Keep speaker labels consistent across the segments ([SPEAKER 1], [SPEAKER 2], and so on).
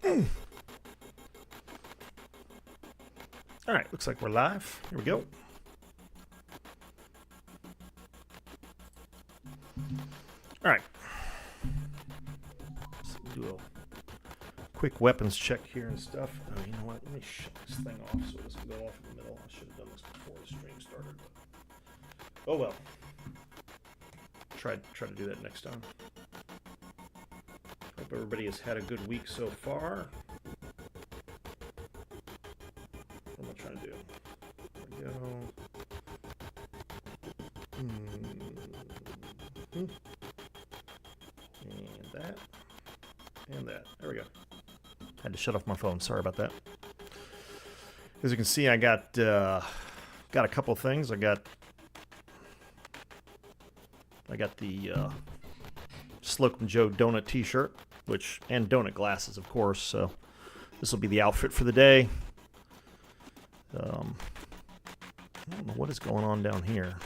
[SPEAKER 1] All right, looks like we're live. Here we go. All right. Let's do a quick weapons check here and stuff. Oh, you know what? Let me shut this thing off so it doesn't go off in the middle. I should have done this before the stream started. Oh well. Try to do that next time. Hope everybody has had a good week so far. What am I trying to do? There we go. And that. And that. There we go. Had to shut off my phone. Sorry about that. As you can see, I got a couple things. I got the Slocum Joe donut T-shirt, and donut glasses, of course. So this will be the outfit for the day. I don't know what is going on down here.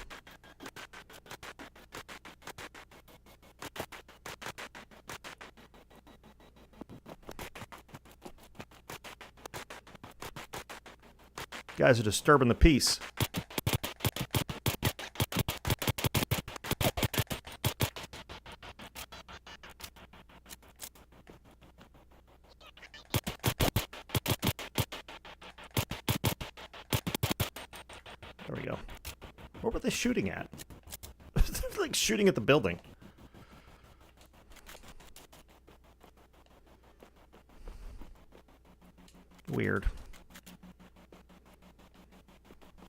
[SPEAKER 1] Guys are disturbing the peace. There we go. What were they shooting at? Like shooting at the building. Weird.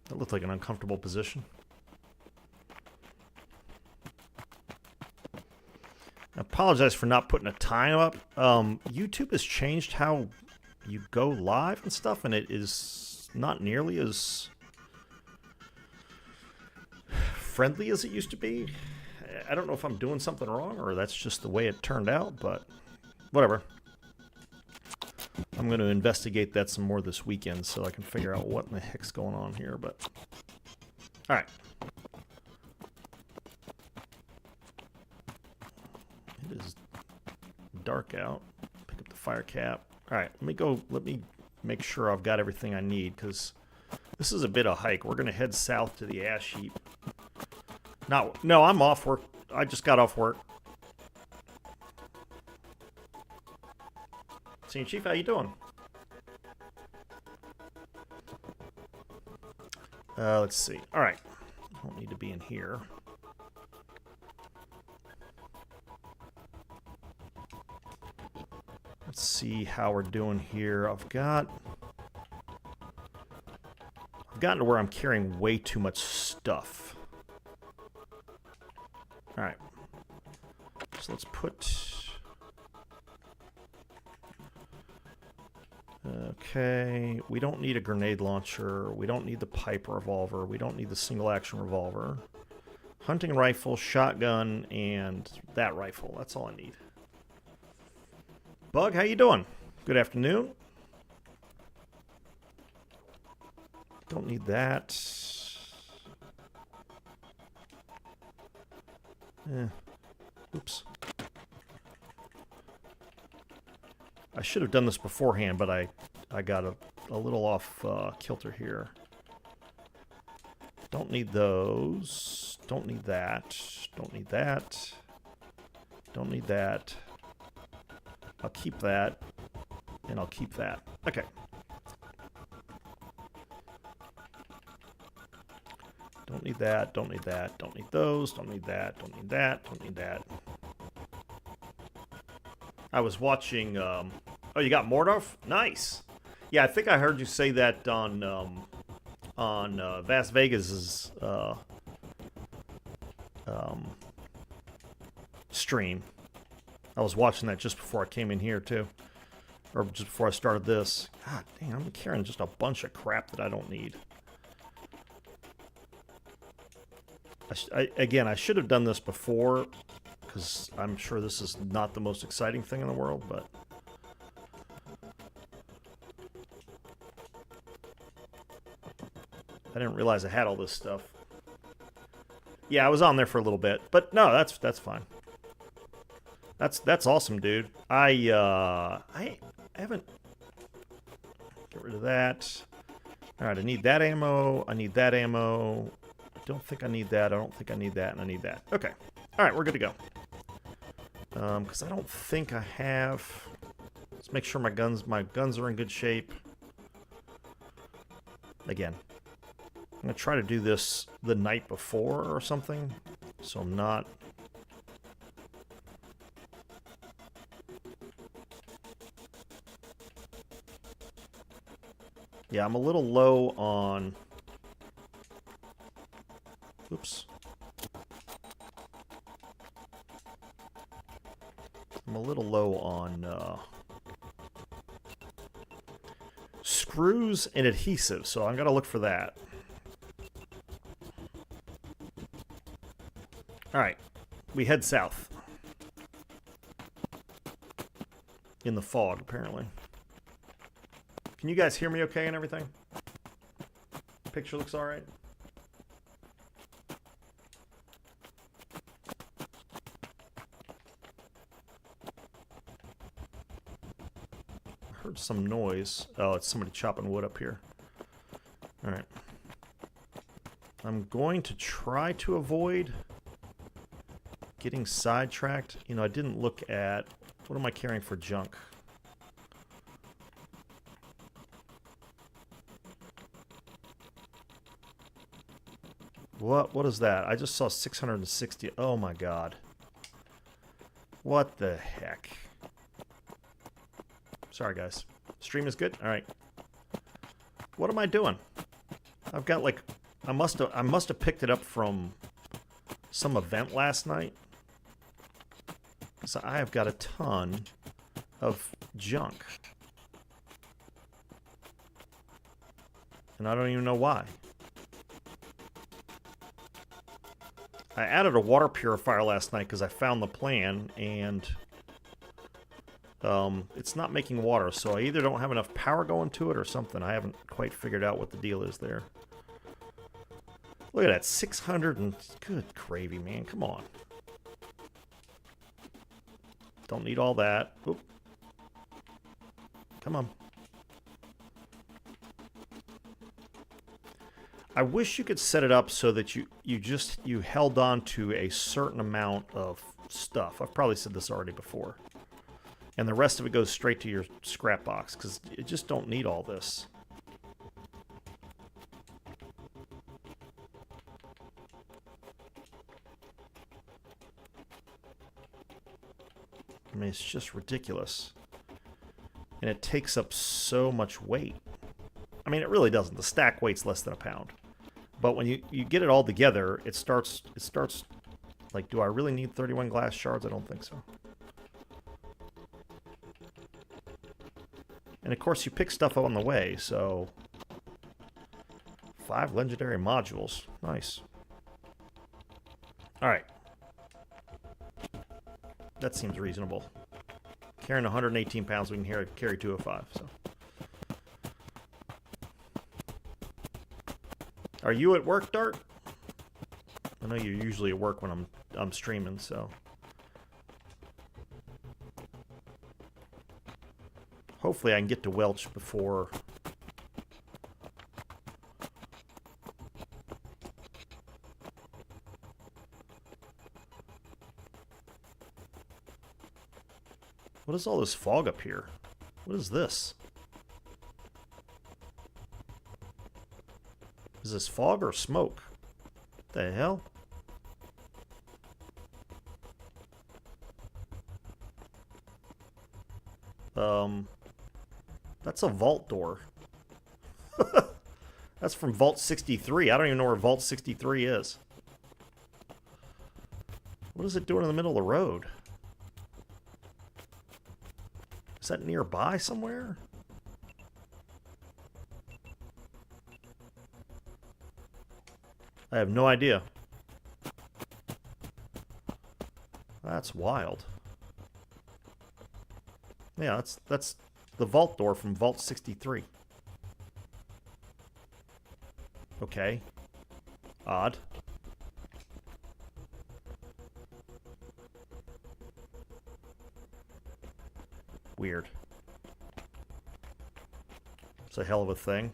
[SPEAKER 1] That looked like an uncomfortable position. I apologize for not putting a time up. YouTube has changed how you go live and stuff, and it is not nearly as friendly as it used to be. I don't know if I'm doing something wrong or that's just the way it turned out, but whatever. I'm going to investigate that some more this weekend so I can figure out what in the heck's going on here, but all right. It is dark out. Pick up the fire cap. All right, let me make sure I've got everything I need because this is a bit of a hike. We're going to head south to the ash heap. No, I'm off work. I just got off work. Senior Chief, how you doing? Let's see. All right. I don't need to be in here. Let's see how we're doing here. I've gotten to where I'm carrying way too much stuff. All right. So let's put... Okay, we don't need a grenade launcher. We don't need the pipe revolver. We don't need the single action revolver. Hunting rifle, shotgun, and that rifle. That's all I need. Bug, how you doing? Good afternoon. Don't need that. Oops. I should have done this beforehand, but I got a little off kilter here. Don't need those. Don't need that. Don't need that. Don't need that. I'll keep that. And I'll keep that. Okay. Don't need that. Don't need that. Don't need those. Don't need that. Don't need that. Don't need that. I was watching... Oh, you got Mordorf? Nice. Yeah, I think I heard you say that on Las Vegas's stream. I was watching that just before I came in here too, or just before I started this. God dang, I'm carrying just a bunch of crap that I don't need. Again, I should have done this before because I'm sure this is not the most exciting thing in the world, but. I didn't realize I had all this stuff. Yeah, I was on there for a little bit, but no, that's fine. That's awesome, dude. I I haven't... Get rid of that. Alright, I need that ammo. I need that ammo. I don't think I need that. I don't think I need that. And I need that. Okay. Alright, we're good to go. Because I don't think I have... Let's make sure my guns are in good shape. Again, I'm going to try to do this the night before or something. So I'm not... Yeah, I'm a little low on... Oops. I'm a little low on screws and adhesive, so I'm going to look for that. Alright, we head south. In the fog, apparently. Can you guys hear me okay and everything? Picture looks alright? I heard some noise. Oh, it's somebody chopping wood up here. Alright. I'm going to try to avoid getting sidetracked. You know, I didn't look at... What am I carrying for junk? What is that? I just saw 660. Oh my god. What the heck? Sorry guys. Stream is good? Alright. What am I doing? I've got like... I must have picked it up from some event last night. So I have got a ton of junk. And I don't even know why. I added a water purifier last night because I found the plan, and it's not making water, so I either don't have enough power going to it or something. I haven't quite figured out what the deal is there. Look at that, 600 and... Good gravy, man. Come on. Don't need all that. Oop. Come on. I wish you could set it up so that you held on to a certain amount of stuff. I've probably said this already before. And the rest of it goes straight to your scrap box, because you just don't need all this. I mean, it's just ridiculous. And it takes up so much weight. I mean, it really doesn't. The stack weight's less than a pound. But when you get it all together, it starts like, do I really need 31 glass shards? I don't think so. And of course you pick stuff up on the way, so 5 legendary modules. Nice. Alright. That seems reasonable. Carrying 118 pounds, we can carry 205, so. Are you at work, Dart? I know you're usually at work when I'm streaming, so. Hopefully I can get to Welch before... What is all this fog up here? What is this? Is this fog or smoke? What the hell? That's a vault door. That's from Vault 63. I don't even know where Vault 63 is. What is it doing in the middle of the road? Is that nearby somewhere? I have no idea. That's wild. Yeah, that's the vault door from Vault 63. Okay. Odd. Weird. It's a hell of a thing.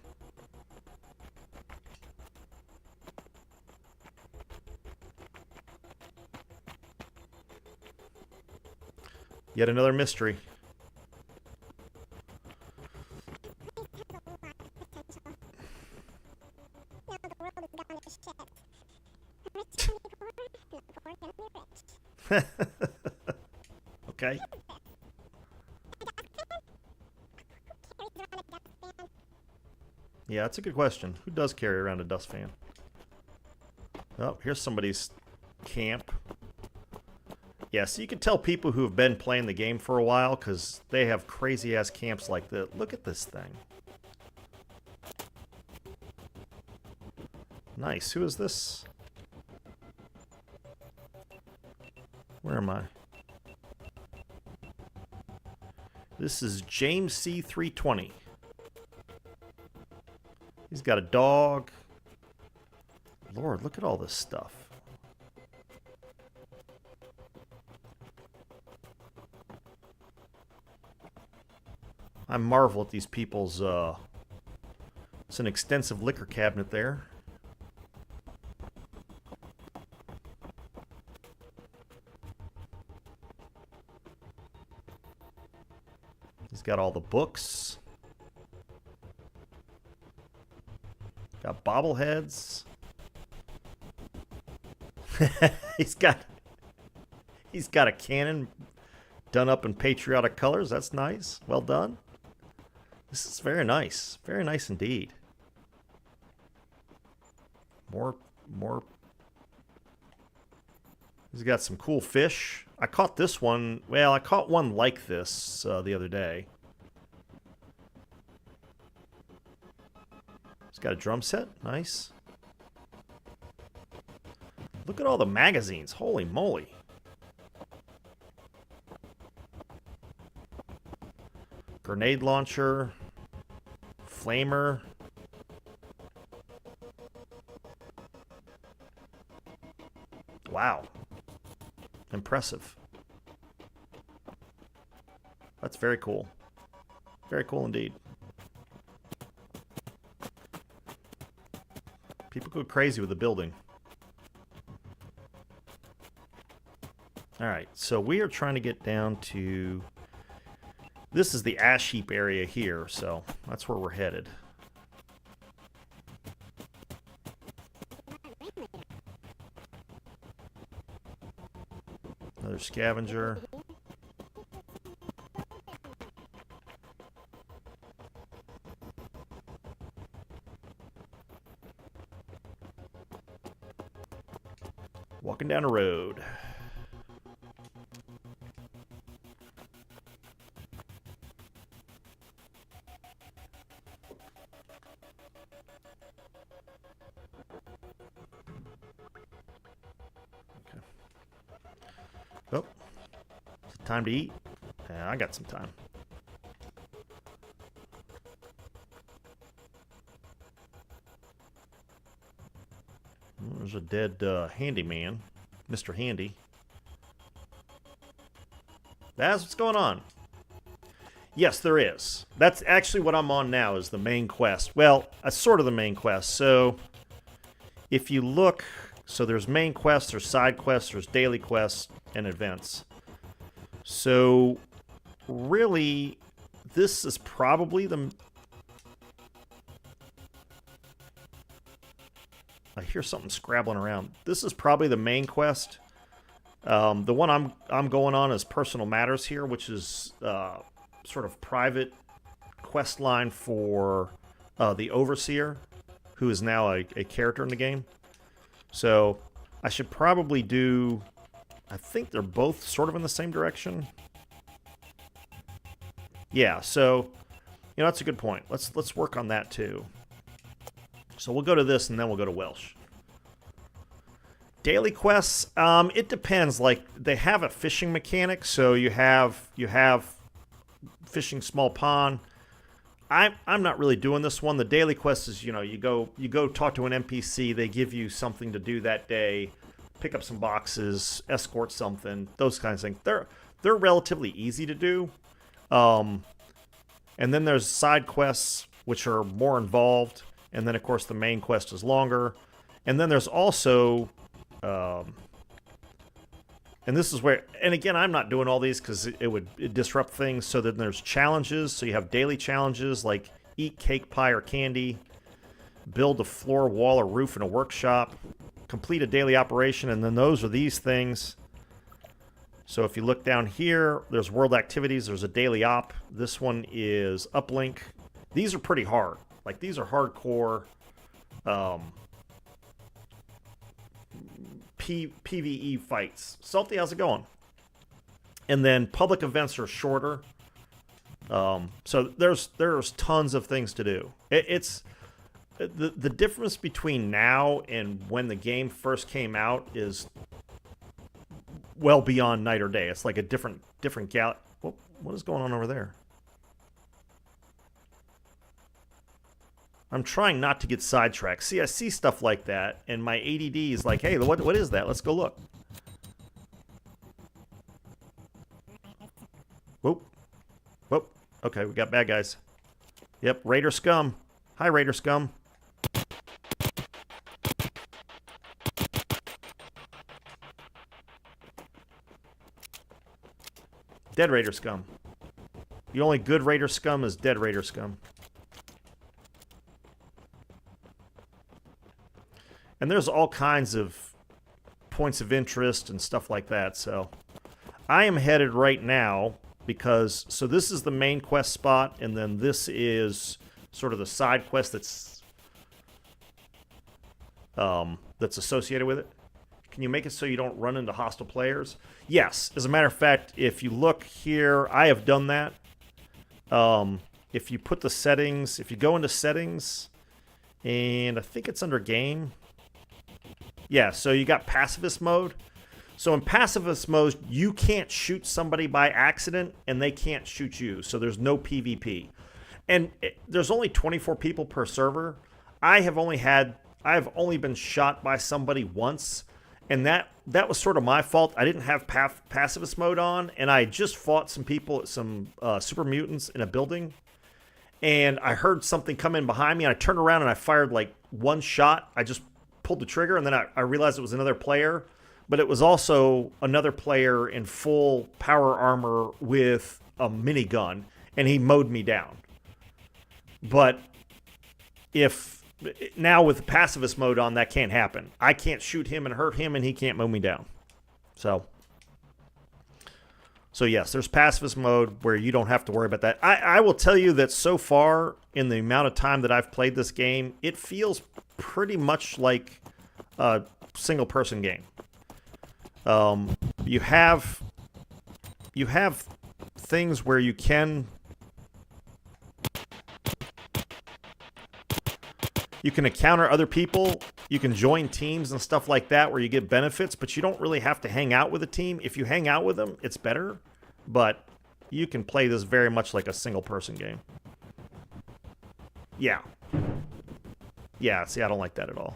[SPEAKER 1] Yet another mystery. Okay. Yeah, that's a good question. Who does carry around a dust fan? Oh, here's somebody's camp. Yeah, so you can tell people who have been playing the game for a while because they have crazy-ass camps like that. Look at this thing. Nice. Who is this? Where am I? This is James C320. He's got a dog. Lord, look at all this stuff. I marvel at these people's, it's an extensive liquor cabinet there. He's got all the books. Got bobbleheads. he's got a cannon done up in patriotic colors. That's nice. Well done. This is very nice. Very nice indeed. More. He's got some cool fish. I caught this one. Well, I caught one like this the other day. He's got a drum set. Nice. Look at all the magazines. Holy moly. Grenade launcher. Flamer. Wow. Impressive. That's very cool. Very cool indeed. People go crazy with the building. Alright, so we are trying to get down to... This is the ash heap area here, so that's where we're headed. Another scavenger. Walking down a road. Oh, is it time to eat? Yeah, I got some time. Well, there's a dead handyman, Mr. Handy. That's what's going on. Yes, there is. That's actually what I'm on now is the main quest. Well, sort of the main quest. So if you look, so there's main quests, there's side quests, there's daily quests, and events. So really, this is probably the... I hear something scrabbling around. This is probably the main quest. The one I'm going on is Personal Matters here, which is sort of private quest line for the Overseer, who is now a character in the game. So I should probably do... I think they're both sort of in the same direction. Yeah, so that's a good point. Let's work on that too. So we'll go to this and then we'll go to Welch. Daily quests, it depends. Like they have a fishing mechanic, so you have fishing small pond. I'm not really doing this one. The daily quest is you go talk to an NPC. They give you something to do that day. Pick up some boxes, escort something, those kinds of things. They're relatively easy to do. And then there's side quests which are more involved. And then, of course, the main quest is longer. And then there's also... and this is where... And again, I'm not doing all these because it would disrupt things. So then there's challenges. So you have daily challenges like eat cake, pie, or candy. Build a floor, wall, or roof in a workshop. Complete a daily operation. And then those are these things. So if you look down here, there's world activities. There's a daily op. This one is uplink. These are pretty hard. Like, these are hardcore PvE fights. Salty, how's it going? And then public events are shorter. So there's tons of things to do. It's the difference between now and when the game first came out is well beyond night or day. It's like a different gal. What is going on over there? I'm trying not to get sidetracked. See, I see stuff like that, and my ADD is like, hey, what is that? Let's go look. Whoop. Whoop. Okay, we got bad guys. Yep, Raider Scum. Hi, Raider Scum. Dead Raider Scum. The only good Raider Scum is dead Raider Scum. And there's all kinds of points of interest and stuff like that. So I am headed right now because... So this is the main quest spot, and then this is sort of the side quest that's associated with it. Can you make it so you don't run into hostile players? Yes. As a matter of fact, if you look here, I have done that. If you put the settings... If you go into settings, and I think it's under game... Yeah, so you got pacifist mode. So in pacifist mode, you can't shoot somebody by accident, and they can't shoot you. So there's no PvP. And there's only 24 people per server. I have only been shot by somebody once, and that was sort of my fault. I didn't have pacifist mode on, and I just fought some people, some super mutants in a building. And I heard something come in behind me, and I turned around and I fired like one shot. I just pulled the trigger, and then I realized it was another player, but it was also another player in full power armor with a minigun, and he mowed me down. But now with pacifist mode on, that can't happen. I can't shoot him and hurt him, and he can't mow me down. So yes, there's pacifist mode where you don't have to worry about that. I will tell you that so far, in the amount of time that I've played this game, it feels pretty much like a single-person game. You have things where you can encounter other people. You can join teams and stuff like that where you get benefits, but you don't really have to hang out with a team. If you hang out with them, it's better, but you can play this very much like a single-person game. Yeah. Yeah, see, I don't like that at all.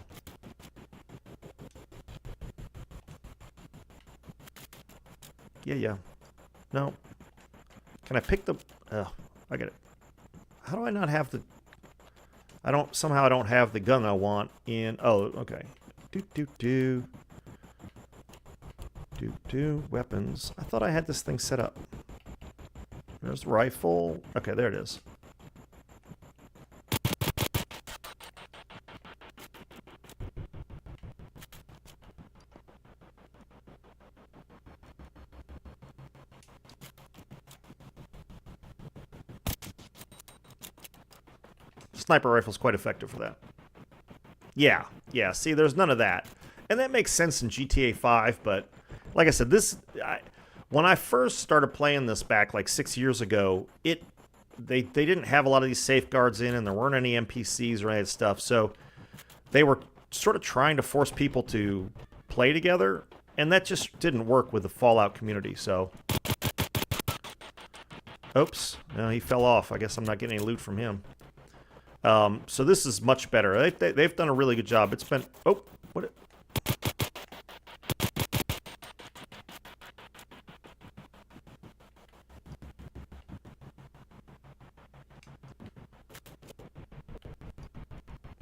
[SPEAKER 1] Yeah. No. Can I pick the... I get it. How do I not have the... Somehow I don't have the gun I want in... Oh, okay. Weapons. I thought I had this thing set up. There's the rifle. Okay, there it is. Sniper rifle is quite effective for that. Yeah. See, there's none of that. And that makes sense in GTA 5, but like I said, when I first started playing this back like 6 years ago, they didn't have a lot of these safeguards in, and there weren't any NPCs or any of that stuff. So they were sort of trying to force people to play together, and that just didn't work with the Fallout community. So, oops, no, he fell off. I guess I'm not getting any loot from him. So this is much better. They've done a really good job. It's been... Oh, what...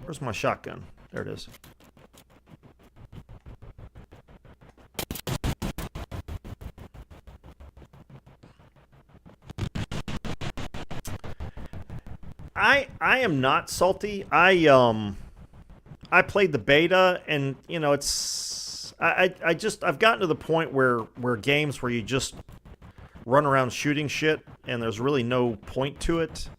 [SPEAKER 1] Where's my shotgun? There it is. I am not salty. I played the beta, and you know I've gotten to the point where games where you just run around shooting shit and there's really no point to it.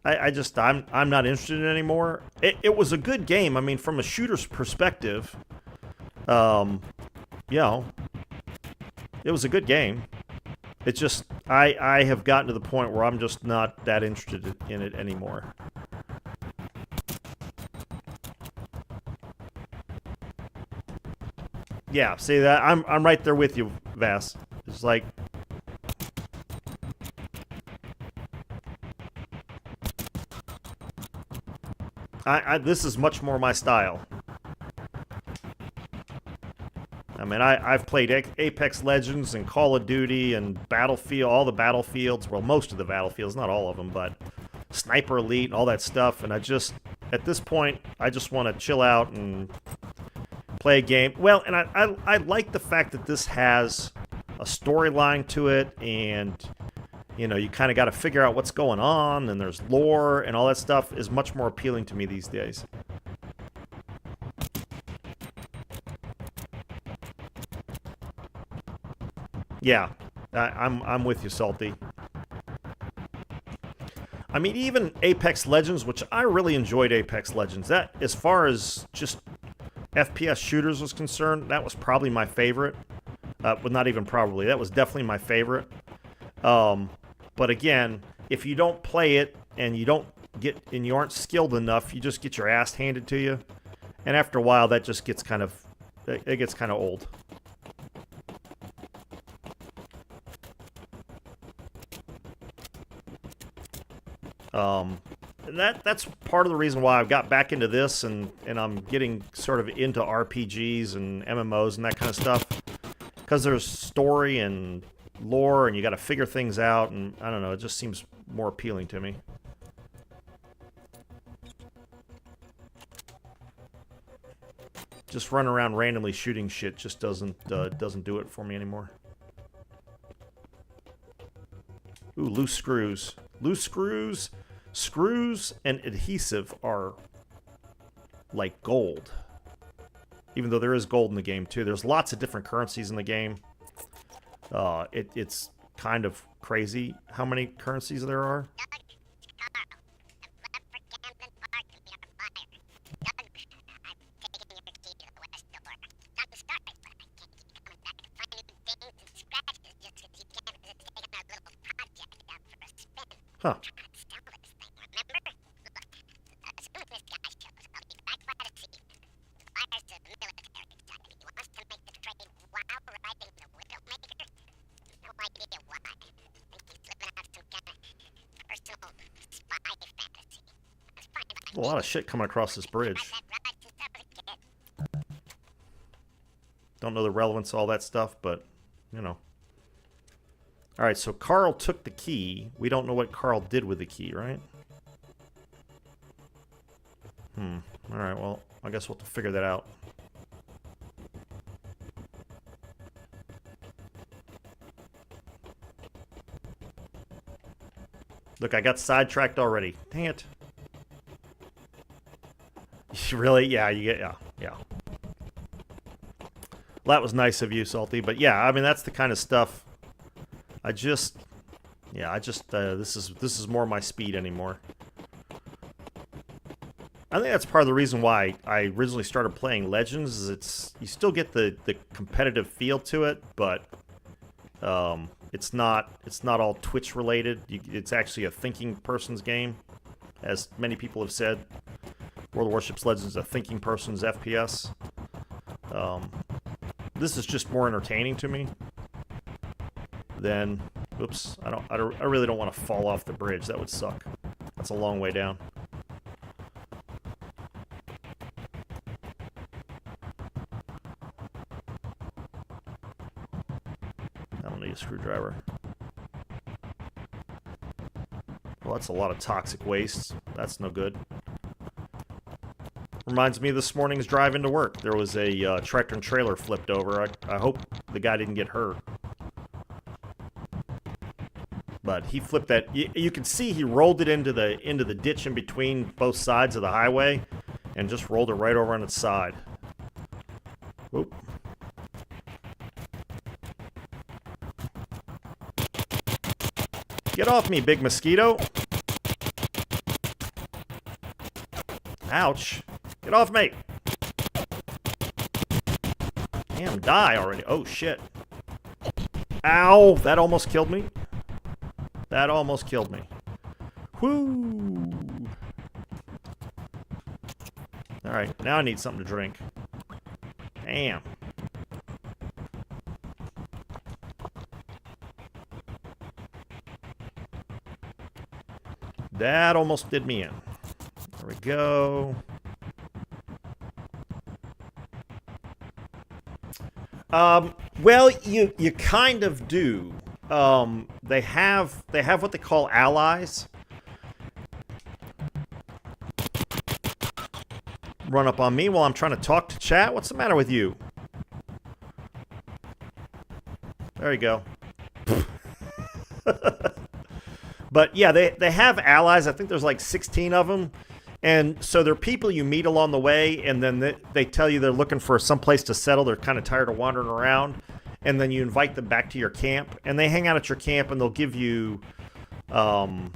[SPEAKER 1] I'm not interested in it anymore. It was a good game. I mean, from a shooter's perspective, you know, it was a good game. It's just I have gotten to the point where I'm just not that interested in it anymore. Yeah, see that I'm right there with you, Vass. It's like this is much more my style. I mean, I've played Apex Legends and Call of Duty and Battlefield, all the Battlefields. Well, most of the Battlefields, not all of them, but Sniper Elite and all that stuff. And at this point, I just want to chill out and play a game. Well, and I like the fact that this has a storyline to it, and you know, you kind of got to figure out what's going on, and there's lore and all that stuff is much more appealing to me these days. Yeah, I'm with you, Salty. I mean, even Apex Legends, which I really enjoyed Apex Legends. That, as far as just FPS shooters was concerned, that was probably my favorite. Well, not even probably. That was definitely my favorite. But again, if you don't play it and you aren't skilled enough, you just get your ass handed to you. And after a while, that just gets kind of old. And that's part of the reason why I've got back into this, and I'm getting sort of into RPGs and MMOs and that kind of stuff, because there's story and lore, and you got to figure things out, and I don't know, it just seems more appealing to me. Just running around randomly shooting shit just doesn't do it for me anymore. Ooh, loose screws. Loose screws. Screws and adhesive are like gold. Even though there is gold in the game too. There's lots of different currencies in the game. It's kind of crazy how many currencies there are. Huh. A lot of shit coming across this bridge. Don't know the relevance of all that stuff, but, you know. Alright, so Carl took the key. We don't know what Carl did with the key, right? Alright, well, I guess we'll have to figure that out. Look, I got sidetracked already. Dang it. Really? Yeah, yeah. Well, that was nice of you, Salty. But yeah, I mean, that's the kind of stuff. This is more my speed anymore. I think that's part of the reason why I originally started playing Legends. Is you still get the competitive feel to it, but it's not all Twitch related. It's actually a thinking person's game, as many people have said. World of Warships Legends is a thinking person's FPS. This is just more entertaining to me than. Oops, I really don't want to fall off the bridge. That would suck. That's a long way down. I don't need a screwdriver. Well, that's a lot of toxic waste. That's no good. reminds me of this morning's drive into work. There was a tractor and trailer flipped over. I hope the guy didn't get hurt. But he flipped that. You can see he rolled it into the ditch in between both sides of the highway, and just rolled it right over on its side. Whoop. Get off me, big mosquito. Ouch. Get off me. Damn, die already. Oh, shit. Ow. That almost killed me. That almost killed me. Whoo. Alright, now I need something to drink. Damn. That almost did me in. There we go. Well, you kind of do. They have what they call allies. Run up on me while I'm trying to talk to chat. What's the matter with you? There you go. But yeah, they have allies. I think there's like 16 of them. And so they're people you meet along the way, and then they tell you they're looking for some place to settle. They're kind of tired of wandering around. And then you invite them back to your camp. And they hang out at your camp, and they'll give you... you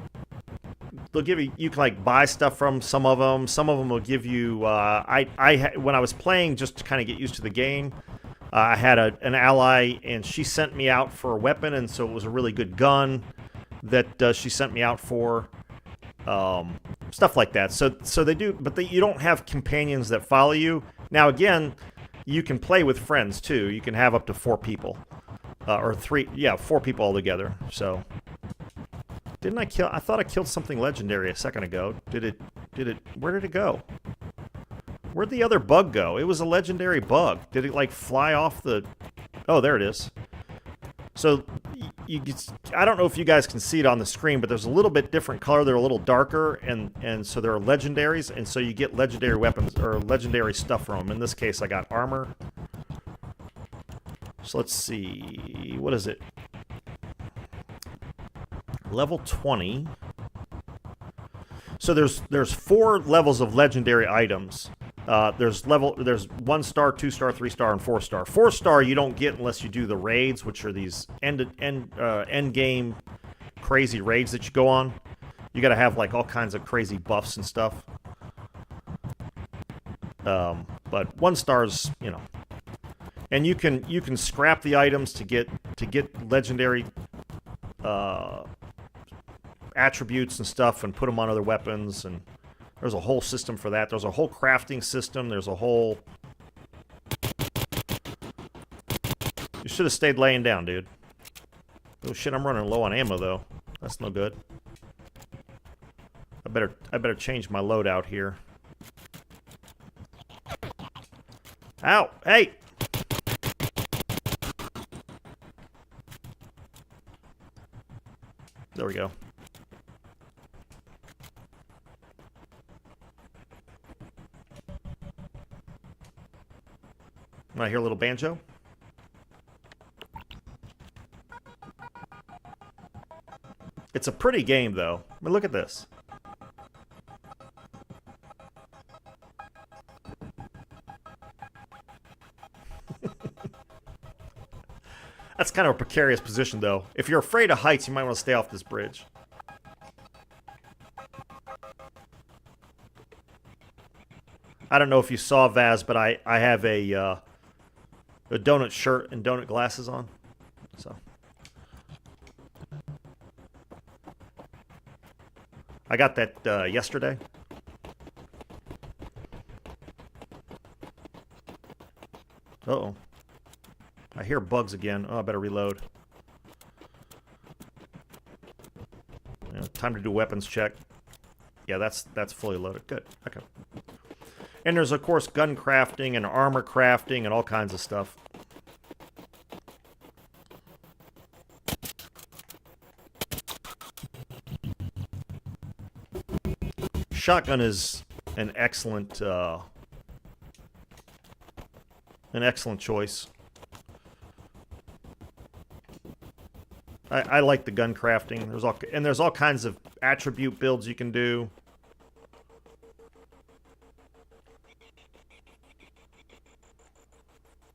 [SPEAKER 1] can like buy stuff from some of them. Some of them will give you... when I was playing, just to kind of get used to the game, I had an ally, and she sent me out for a weapon, and so it was a really good gun that she sent me out for. Stuff like that. So they do, but you don't have companions that follow you. Now again, you can play with friends too. You can have up to 4 people, or 3. Yeah, 4 people altogether. So, didn't I kill? I thought I killed something legendary a second ago. Did it? Where did it go? Where'd the other bug go? It was a legendary bug. Did it like fly off the? Oh, there it is. So I don't know if you guys can see it on the screen, but there's a little bit different color. They're a little darker, and so they're legendaries, and so you get legendary weapons or legendary stuff from them. In this case, I got armor. So let's see, what is it? Level 20. So there's 4 levels of legendary items. There's 1 star, 2 star, 3 star, and 4 star. 4 star you don't get unless you do the raids, which are these end game crazy raids that you go on. You got to have like all kinds of crazy buffs and stuff. But 1 star's, you know, and you can scrap the items to get legendary attributes and stuff, and put them on other weapons. And there's a whole system for that. There's a whole crafting system. There's a whole... You should have stayed laying down, dude. Oh shit, I'm running low on ammo though. That's no good. I better change my loadout here. Ow! Hey! There we go. I hear a little banjo. It's a pretty game, though. I mean, look at this. That's kind of a precarious position, though. If you're afraid of heights, you might want to stay off this bridge. I don't know if you saw, Vaz, but I have a donut shirt and donut glasses on. So I got that yesterday. Uh-oh. I hear bugs again. Oh, I better reload. Yeah, time to do weapons check. Yeah, that's fully loaded. Good. Okay. And there's, of course, gun crafting and armor crafting and all kinds of stuff. Shotgun is an excellent an excellent choice. I like the gun crafting. There's all kinds of attribute builds you can do.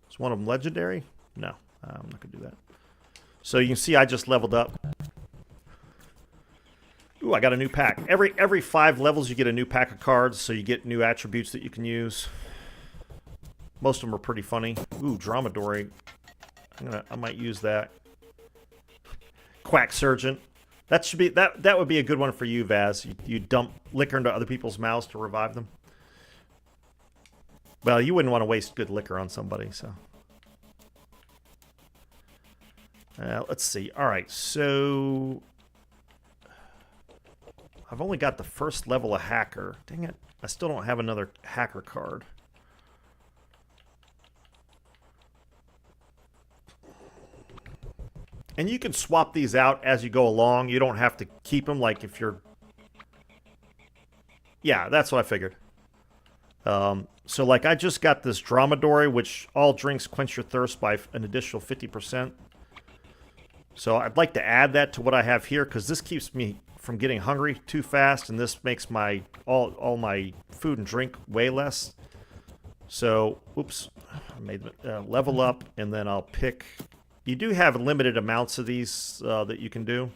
[SPEAKER 1] Is one of them legendary? No, I'm not gonna do that. So you can see I just leveled up. Ooh, I got a new pack. Every 5 levels you get a new pack of cards, so you get new attributes that you can use. Most of them are pretty funny. Ooh, Dromedary. I might use that. Quack Surgeon. That would be a good one for you, Vaz. You dump liquor into other people's mouths to revive them. Well, you wouldn't want to waste good liquor on somebody, so. Let's see. All right, so I've only got the first level of Hacker. Dang it. I still don't have another Hacker card. And you can swap these out as you go along. You don't have to keep them, like if you're... Yeah, that's what I figured. So like I just got this Dromedary, which all drinks quench your thirst by an additional 50%. So I'd like to add that to what I have here, because this keeps me from getting hungry too fast, and this makes my all my food and drink way less. So, oops, I made level up, and then I'll pick... You do have limited amounts of these that you can do.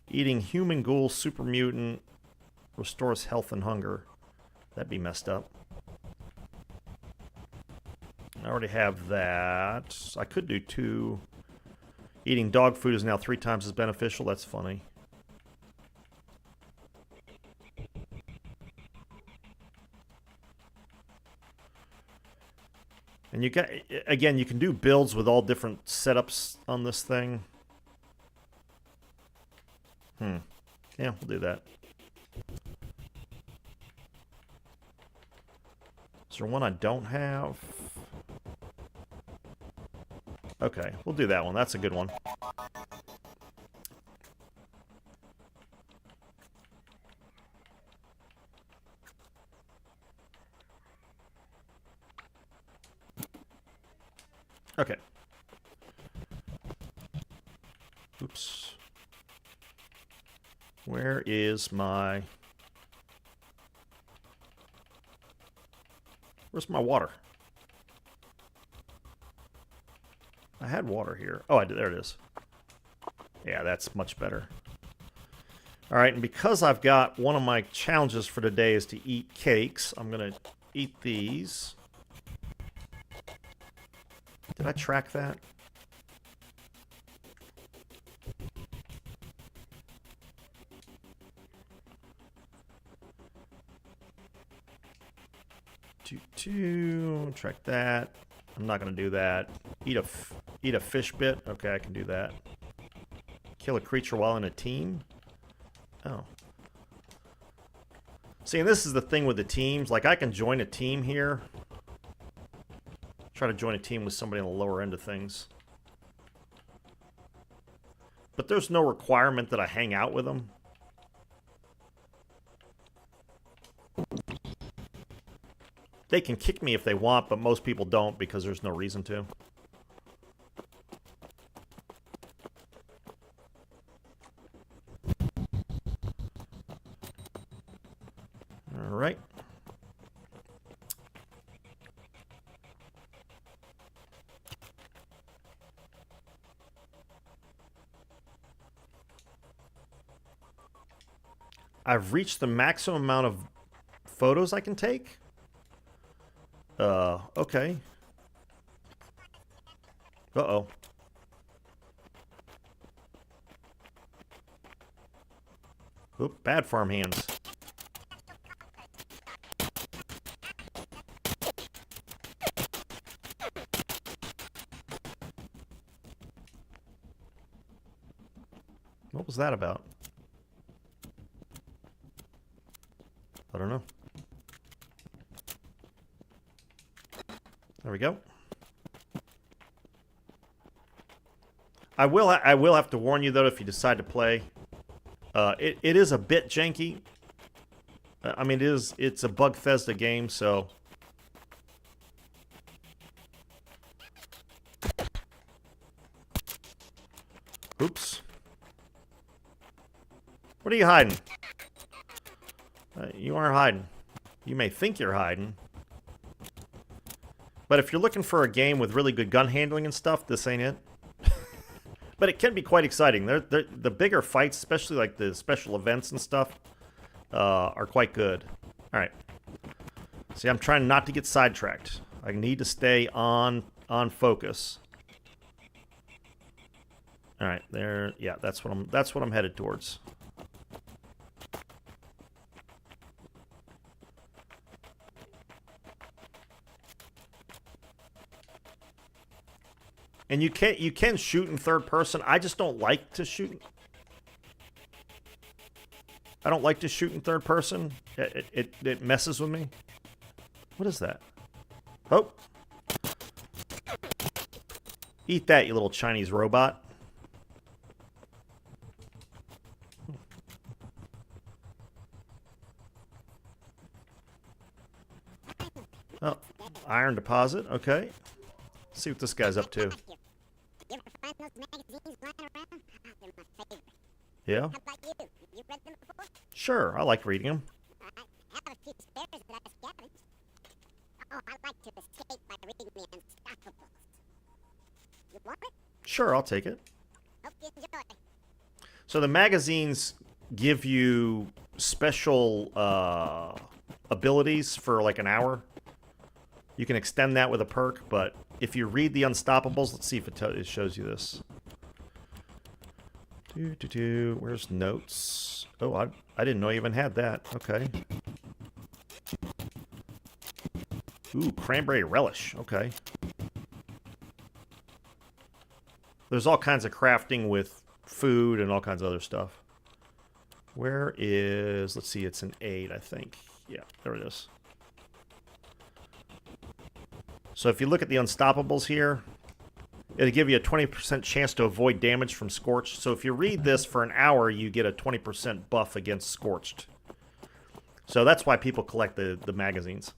[SPEAKER 1] Eating human ghoul super mutant restores health and hunger. That'd be messed up. I already have that. I could do 2. Eating dog food is now 3 times as beneficial. That's funny. And you got, again, you can do builds with all different setups on this thing. Yeah, we'll do that. Is there one I don't have? Okay, we'll do that one. That's a good one. Okay. Oops. Where is my... Where's my water? I had water here. Oh, I did. There it is. Yeah, that's much better. All right, and because I've got one of my challenges for today is to eat cakes, I'm going to eat these. Did I track that? Track that. I'm not going to do that. Eat a fish bit. Okay, I can do that. Kill a creature while in a team. Oh. See, and this is the thing with the teams. Like, I can join a team here. Try to join a team with somebody on the lower end of things. But there's no requirement that I hang out with them. They can kick me if they want, but most people don't because there's no reason to. All right. I've reached the maximum amount of photos I can take. Okay. Uh-oh. Oop, bad farm hands. What was that about? I don't know. There we go. I will have to warn you though if you decide to play. It is a bit janky. I mean, it's a Bugfesta game, so... Oops. What are you hiding? You aren't hiding. You may think you're hiding. But if you're looking for a game with really good gun handling and stuff, this ain't it. But it can be quite exciting. The bigger fights, especially like the special events and stuff, are quite good. All right. See, I'm trying not to get sidetracked. I need to stay on focus. All right, there. Yeah, that's what I'm headed towards. And you can shoot in third person. I just don't like to shoot. I don't like to shoot in third person. It messes with me. What is that? Oh. Eat that, you little Chinese robot. Oh, iron deposit. Okay. Let's see what this guy's up to. Yeah? How about you? You read them before? Sure, I like reading them. I have a few spares that I scavenged. Oh, I like to escape by reading the Unstoppables. You want it? Sure, I'll take it. Hope you enjoy. So the magazines give you special abilities for like an hour. You can extend that with a perk, but if you read the Unstoppables, let's see if it shows you this. Where's notes? Oh, I didn't know you even had that. Okay. Ooh, cranberry relish. Okay. There's all kinds of crafting with food and all kinds of other stuff. Where is... Let's see, it's an 8, I think. Yeah, there it is. So if you look at the Unstoppables here, it'll give you a 20% chance to avoid damage from Scorched. So if you read this for an hour, you get a 20% buff against Scorched. So that's why people collect the magazines.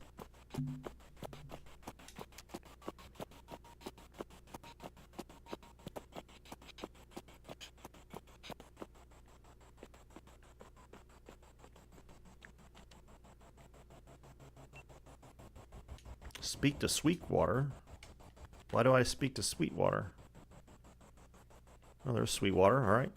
[SPEAKER 1] Speak to Sweetwater. Why do I speak to Sweetwater? Oh, there's Sweetwater. All right.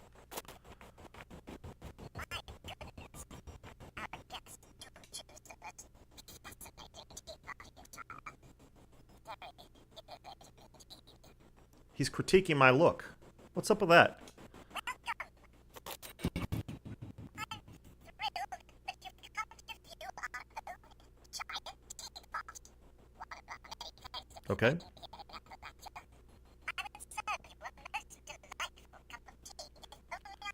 [SPEAKER 1] He's critiquing my look. What's up with that? Okay.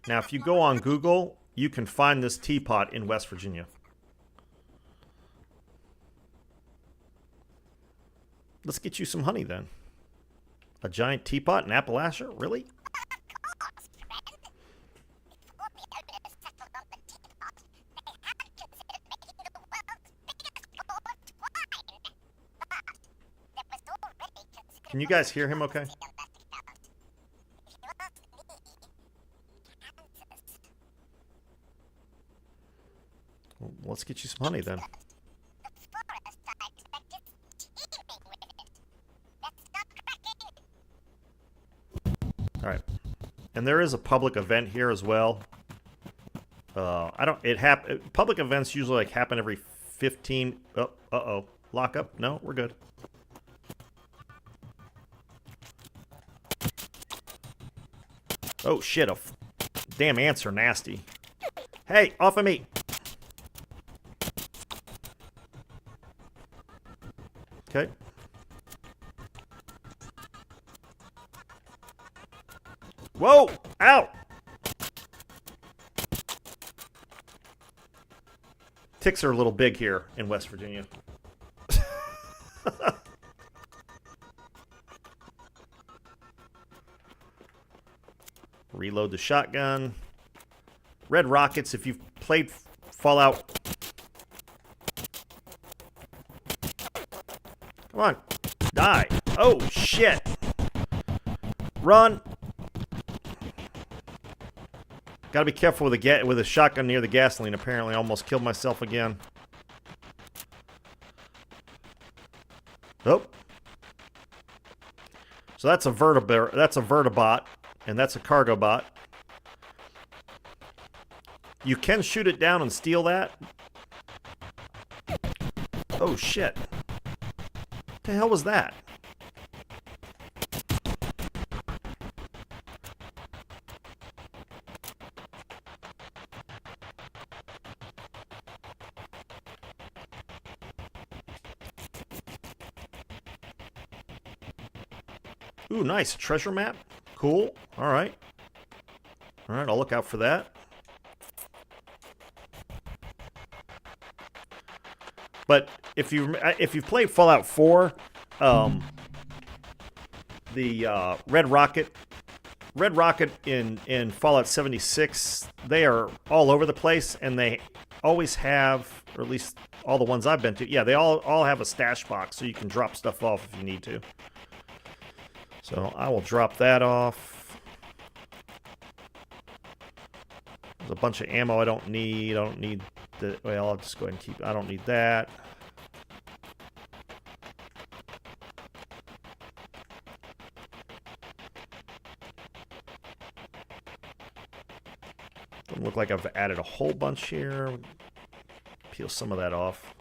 [SPEAKER 1] Now, if you go on Google, you can find this teapot in West Virginia. Let's get you some honey, then. A giant teapot in Appalachia? Really? Can you guys hear him okay? Well, let's get you some honey then. Alright. And there is a public event here as well. Public events usually like happen every 15... Oh, uh-oh. Lock up? No, we're good. Oh, shit. Damn ants are nasty. Hey, off of me. Okay. Whoa! Ow! Ticks are a little big here in West Virginia. Reload the shotgun. Red rockets, if you've played Fallout Come on. Die. Oh, shit. Run. Gotta be careful with a shotgun near the gasoline. Apparently, I almost killed myself again. Oh. So that's a vertibot, and that's a cargo bot. You can shoot it down and steal that. Oh, shit. What the hell was that? Ooh, nice. Treasure map. Cool. All right. All right, I'll look out for that. But if you've played Fallout 4, the Red Rocket in Fallout 76, they are all over the place, and they always have, or at least all the ones I've been to, yeah, they all have a stash box, so you can drop stuff off if you need to. So I will drop that off. There's a bunch of ammo I don't need. I don't need the, well, I'll just go ahead and keep, I don't need that. Doesn't look like I've added a whole bunch here. Peel some of that off.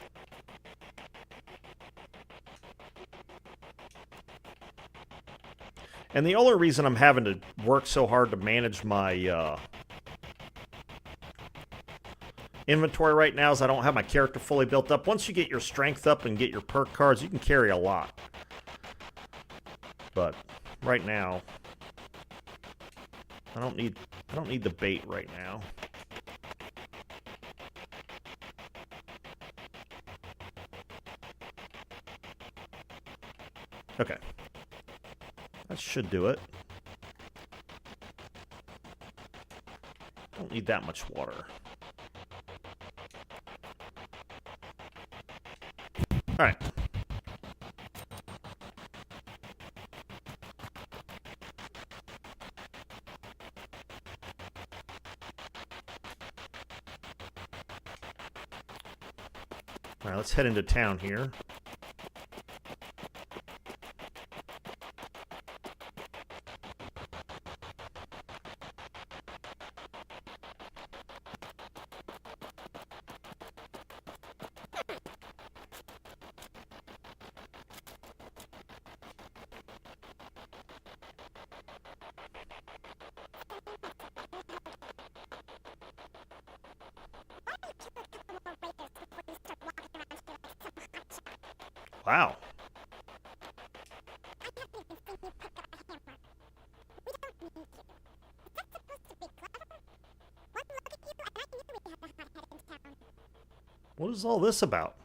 [SPEAKER 1] And the only reason I'm having to work so hard to manage my inventory right now is I don't have my character fully built up. Once you get your strength up and get your perk cards, you can carry a lot. But right now, I don't need the bait right now. Okay. That should do it. Don't need that much water. All right. All right, let's head into town here. Wow. What is all this about?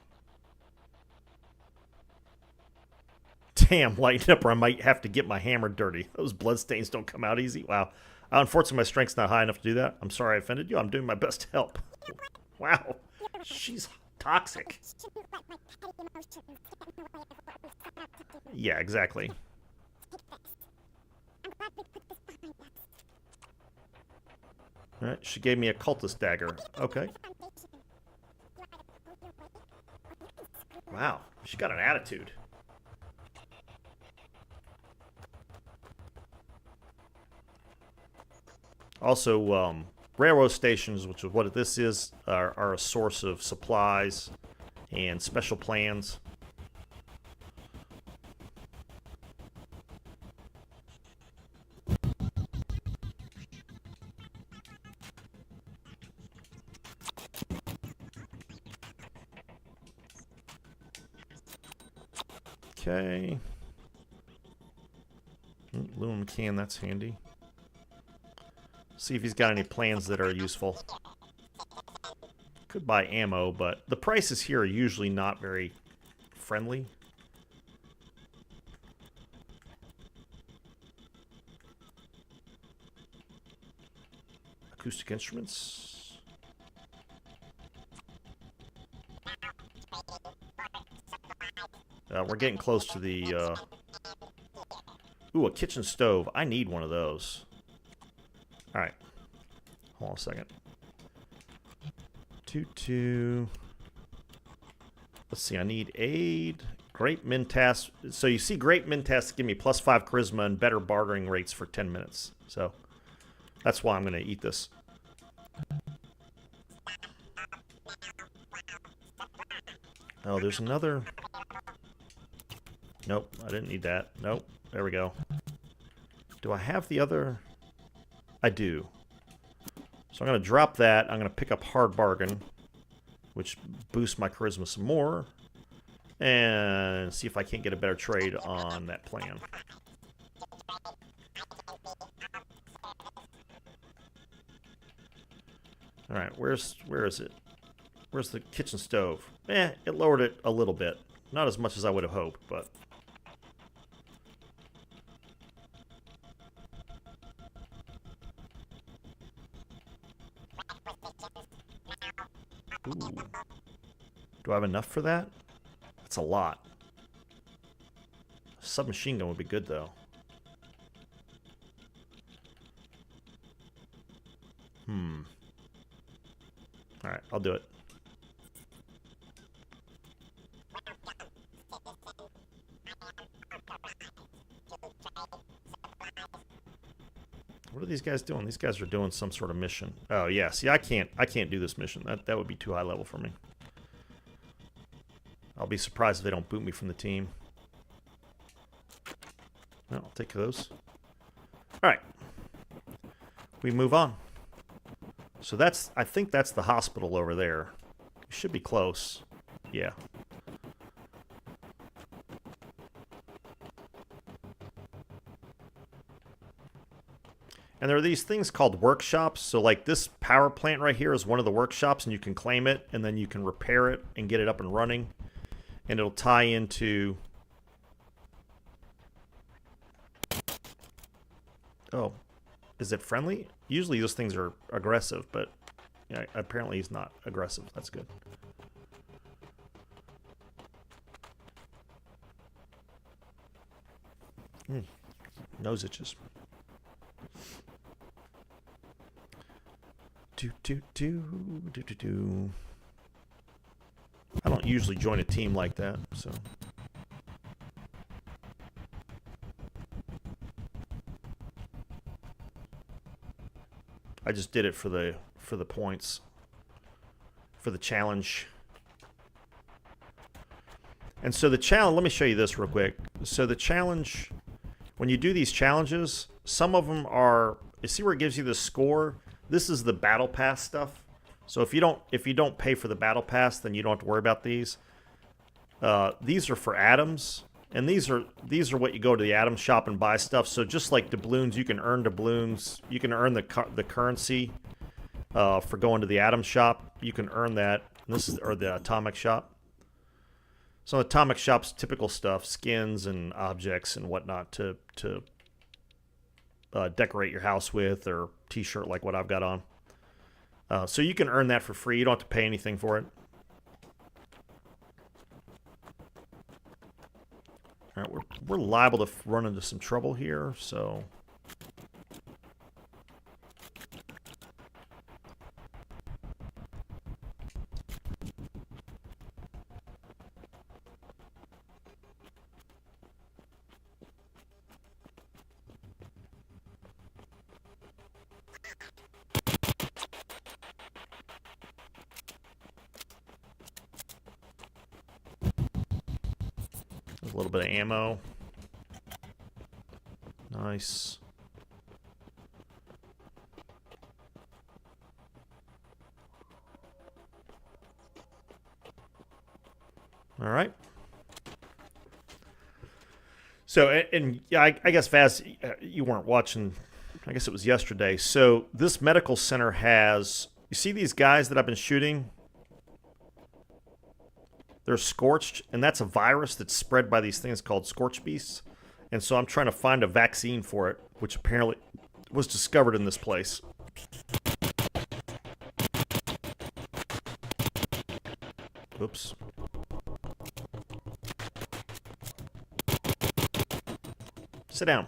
[SPEAKER 1] Damn, lighten up or I might have to get my hammer dirty. Those bloodstains don't come out easy. Wow. Unfortunately, my strength's not high enough to do that. I'm sorry I offended you. I'm doing my best to help. Wow. She's toxic. Yeah, exactly. Alright, she gave me a cultist dagger. Okay. Wow, she got an attitude. Also, railroad stations, which is what this is, are a source of supplies and special plans. Okay. Aluminum can, that's handy. See if he's got any plans that are useful. Could buy ammo, but the prices here are usually not very friendly. Acoustic instruments. We're getting close to the... Ooh, a kitchen stove. I need one of those. Alright. Hold on a second. 2. Let's see, I need aid. Great Mintas. So you see Great Mintas give me +5 charisma and better bartering rates for 10 minutes. So that's why I'm going to eat this. Oh, there's another. Nope, I didn't need that. Nope, there we go. Do I have the other? I do. So I'm going to drop that. I'm going to pick up Hard Bargain, which boosts my charisma some more. And see if I can't get a better trade on that plan. Alright, where is it? Where's the kitchen stove? It lowered it a little bit. Not as much as I would have hoped, but... Ooh. Do I have enough for that? That's a lot. A submachine gun would be good, though. Alright, I'll do it. What are these guys doing? These guys are doing some sort of mission. Oh yeah, see, I can't do this mission. That would be too high level for me. I'll be surprised if they don't boot me from the team. No, I'll take those. Alright. We move on. So that's, I think that's the hospital over there. It should be close. Yeah. And there are these things called workshops. So like this power plant right here is one of the workshops, and you can claim it, and then you can repair it and get it up and running. And it'll tie into... Oh, is it friendly? Usually those things are aggressive, but yeah, apparently he's not aggressive. That's good. Nose itches. I don't usually join a team like that, so... I just did it for the points, for the challenge. And so the challenge, let me show you this real quick. So the challenge, when you do these challenges, some of them are, you see where it gives you the score? This is the battle pass stuff. So if you don't pay for the battle pass, then you don't have to worry about these. These are for atoms. And these are what you go to the atom shop and buy stuff. So just like doubloons, you can earn doubloons. You can earn the currency for going to the atom shop. You can earn that. This is, or the atomic shop. So atomic shop's typical stuff, skins and objects and whatnot to decorate your house with, or t-shirt like what I've got on. So you can earn that for free. You don't have to pay anything for it. All right, we're liable to run into some trouble here, so... A little bit of ammo. Nice. All right. So, and yeah, I guess Vaz, you weren't watching. I guess it was yesterday. So this medical center has, you see these guys that I've been shooting? They're scorched, and that's a virus that's spread by these things called scorch beasts. And so I'm trying to find a vaccine for it, which apparently was discovered in this place. Oops. Sit down.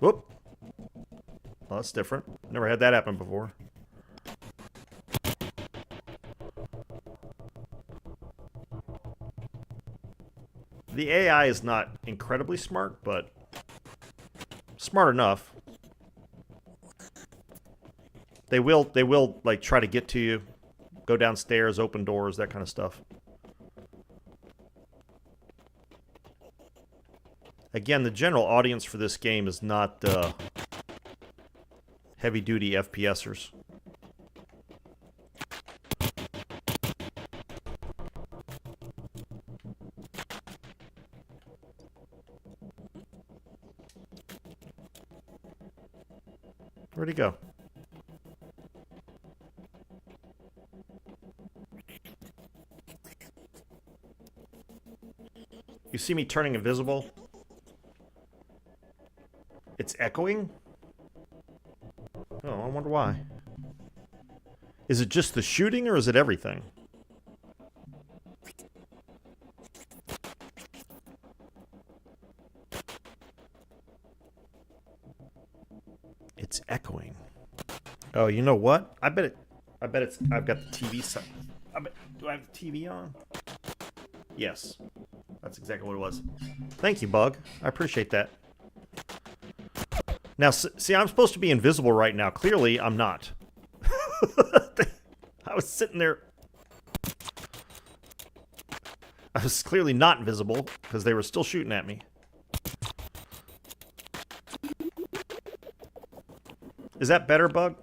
[SPEAKER 1] Whoop. Well, that's different. Never had that happen before. The AI is not incredibly smart, but smart enough. They will like try to get to you, go downstairs, open doors, that kind of stuff. Again, the general audience for this game is not heavy-duty FPSers. Where'd he go? You see me turning invisible? It's echoing? Oh, I wonder why. Is it just the shooting or is it everything? It's echoing. Oh, you know what? I bet it's I've got the TV set. Do I have the TV on? Yes. That's exactly what it was. Thank you, Bug. I appreciate that. Now, see, I'm supposed to be invisible right now. Clearly, I'm not. I was sitting there. I was clearly not invisible because they were still shooting at me. Is that better, Bug?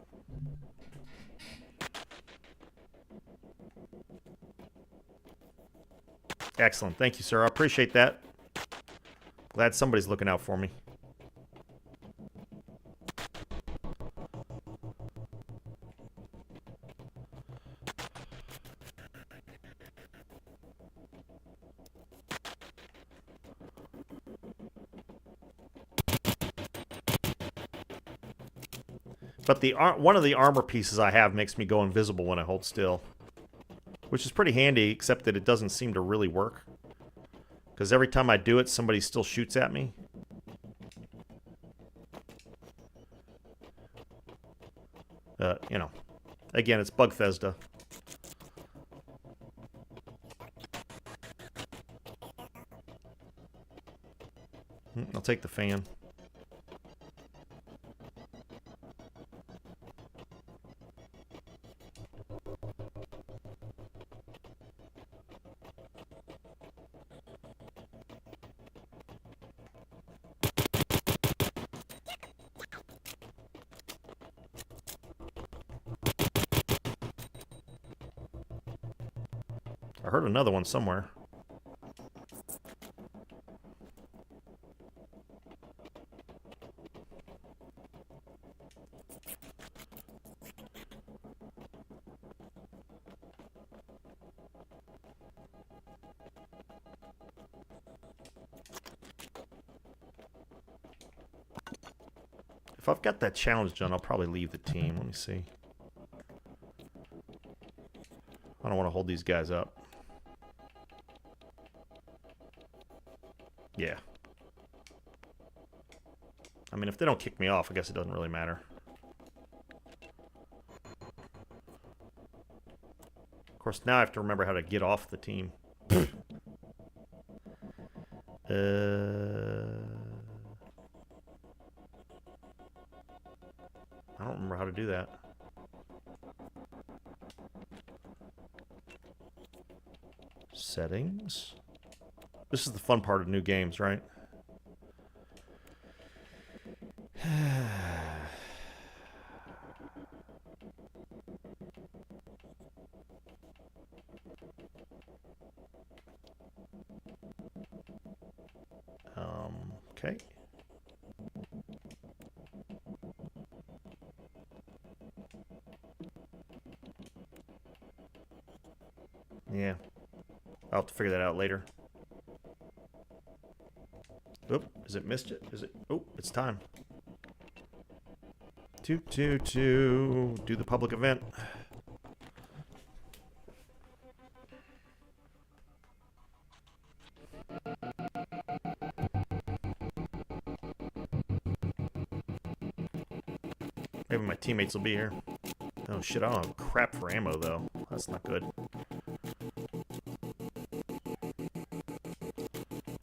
[SPEAKER 1] Excellent. Thank you, sir. I appreciate that. Glad somebody's looking out for me. But one of the armor pieces I have makes me go invisible when I hold still. Which is pretty handy, except that it doesn't seem to really work. Because every time I do it, somebody still shoots at me. You know. Again, it's Bugthesda. I'll take the fan. I heard another one somewhere. If I've got that challenge done, I'll probably leave the team. Let me see. I don't want to hold these guys up. Yeah. I mean, if they don't kick me off, I guess it doesn't really matter. Of course, now I have to remember how to get off the team. I don't remember how to do that. Settings. This is the fun part of new games, right? Okay. Yeah. I'll have to figure that out later. Oop, is it missed it? Is it? Oh, it's time. Do the public event. Maybe my teammates will be here. Oh shit, I don't have crap for ammo though. That's not good.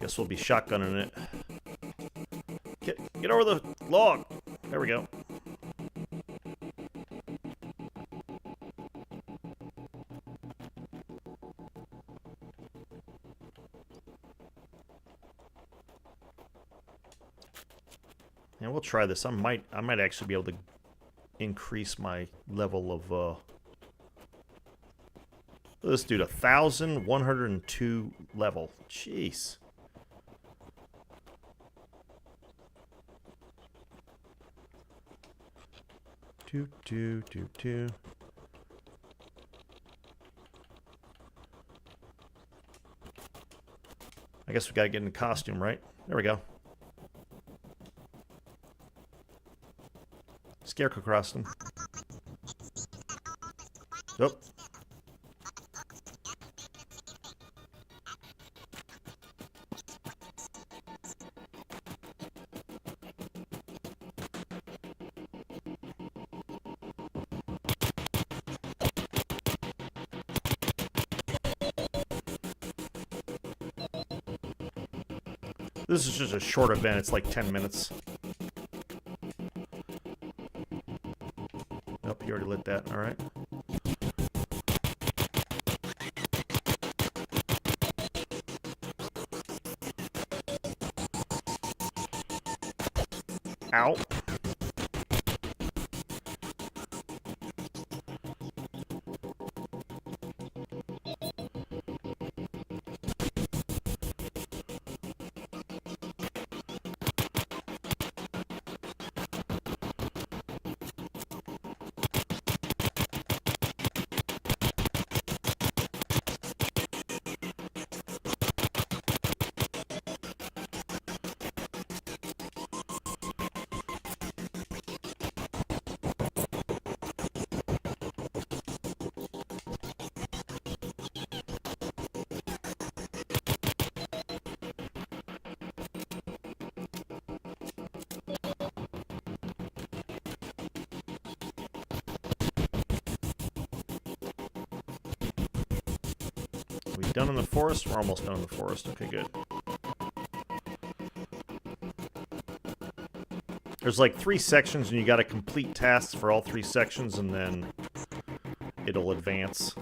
[SPEAKER 1] Guess we'll be shotgunning it. Get over the log. There we go. And we'll try this. I might actually be able to increase my level of let's do 1,102 level. Jeez. Two. I guess we gotta get in the costume, right? There we go. Scarecrow crossed him. Oh. This is just a short event. It's like 10 minutes. Nope, you already lit that. All right. Ow. We done in the forest? We're almost done in the forest. Okay, good. There's like 3 sections, and you got to complete tasks for all 3 sections, and then it'll advance.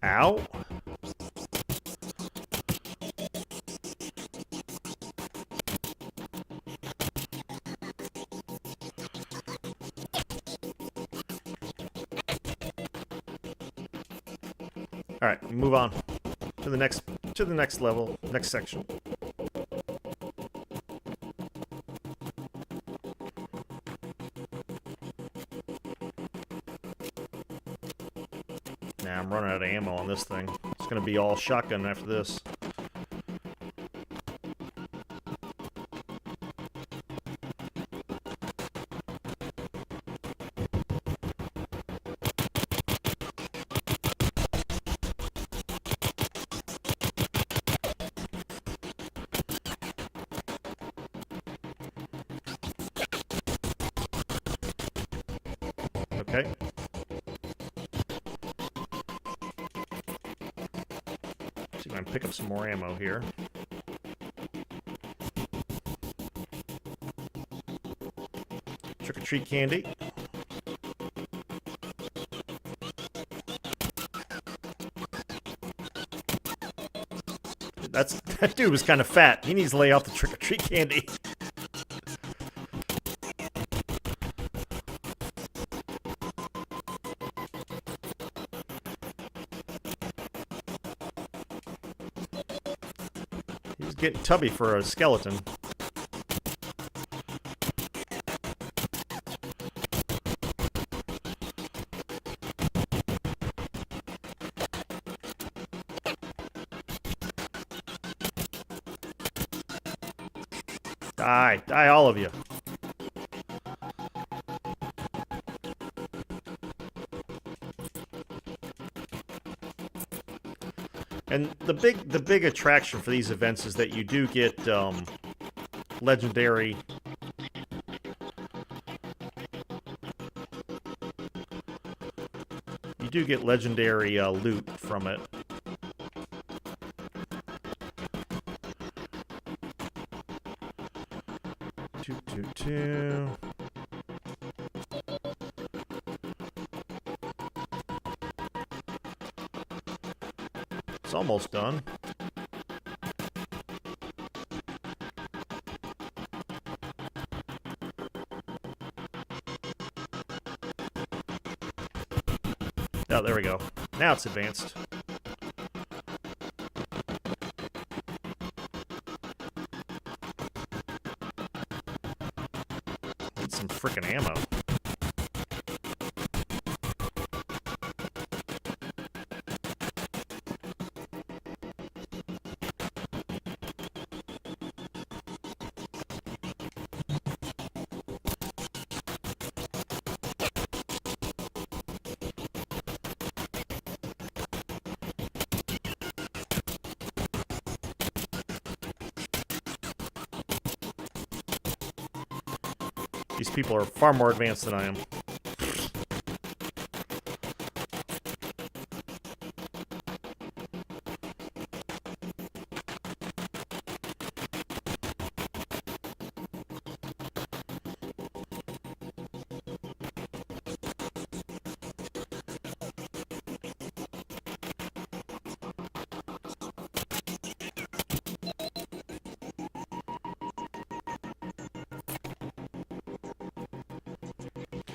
[SPEAKER 1] Ow. All right, move on to the next level, next section. Nah, I'm running out of ammo on this thing. It's gonna be all shotgun after this. Okay. See if I can pick up some more ammo here. Trick-or-treat candy. That dude was kind of fat. He needs to lay off the trick-or-treat candy. He's getting tubby for a skeleton. Die. Die, all of you. And the big attraction for these events is that you do get legendary. You do get legendary loot from it. Two. It's almost done. Oh, there we go. Now it's advanced. Need some frickin' ammo. These people are far more advanced than I am.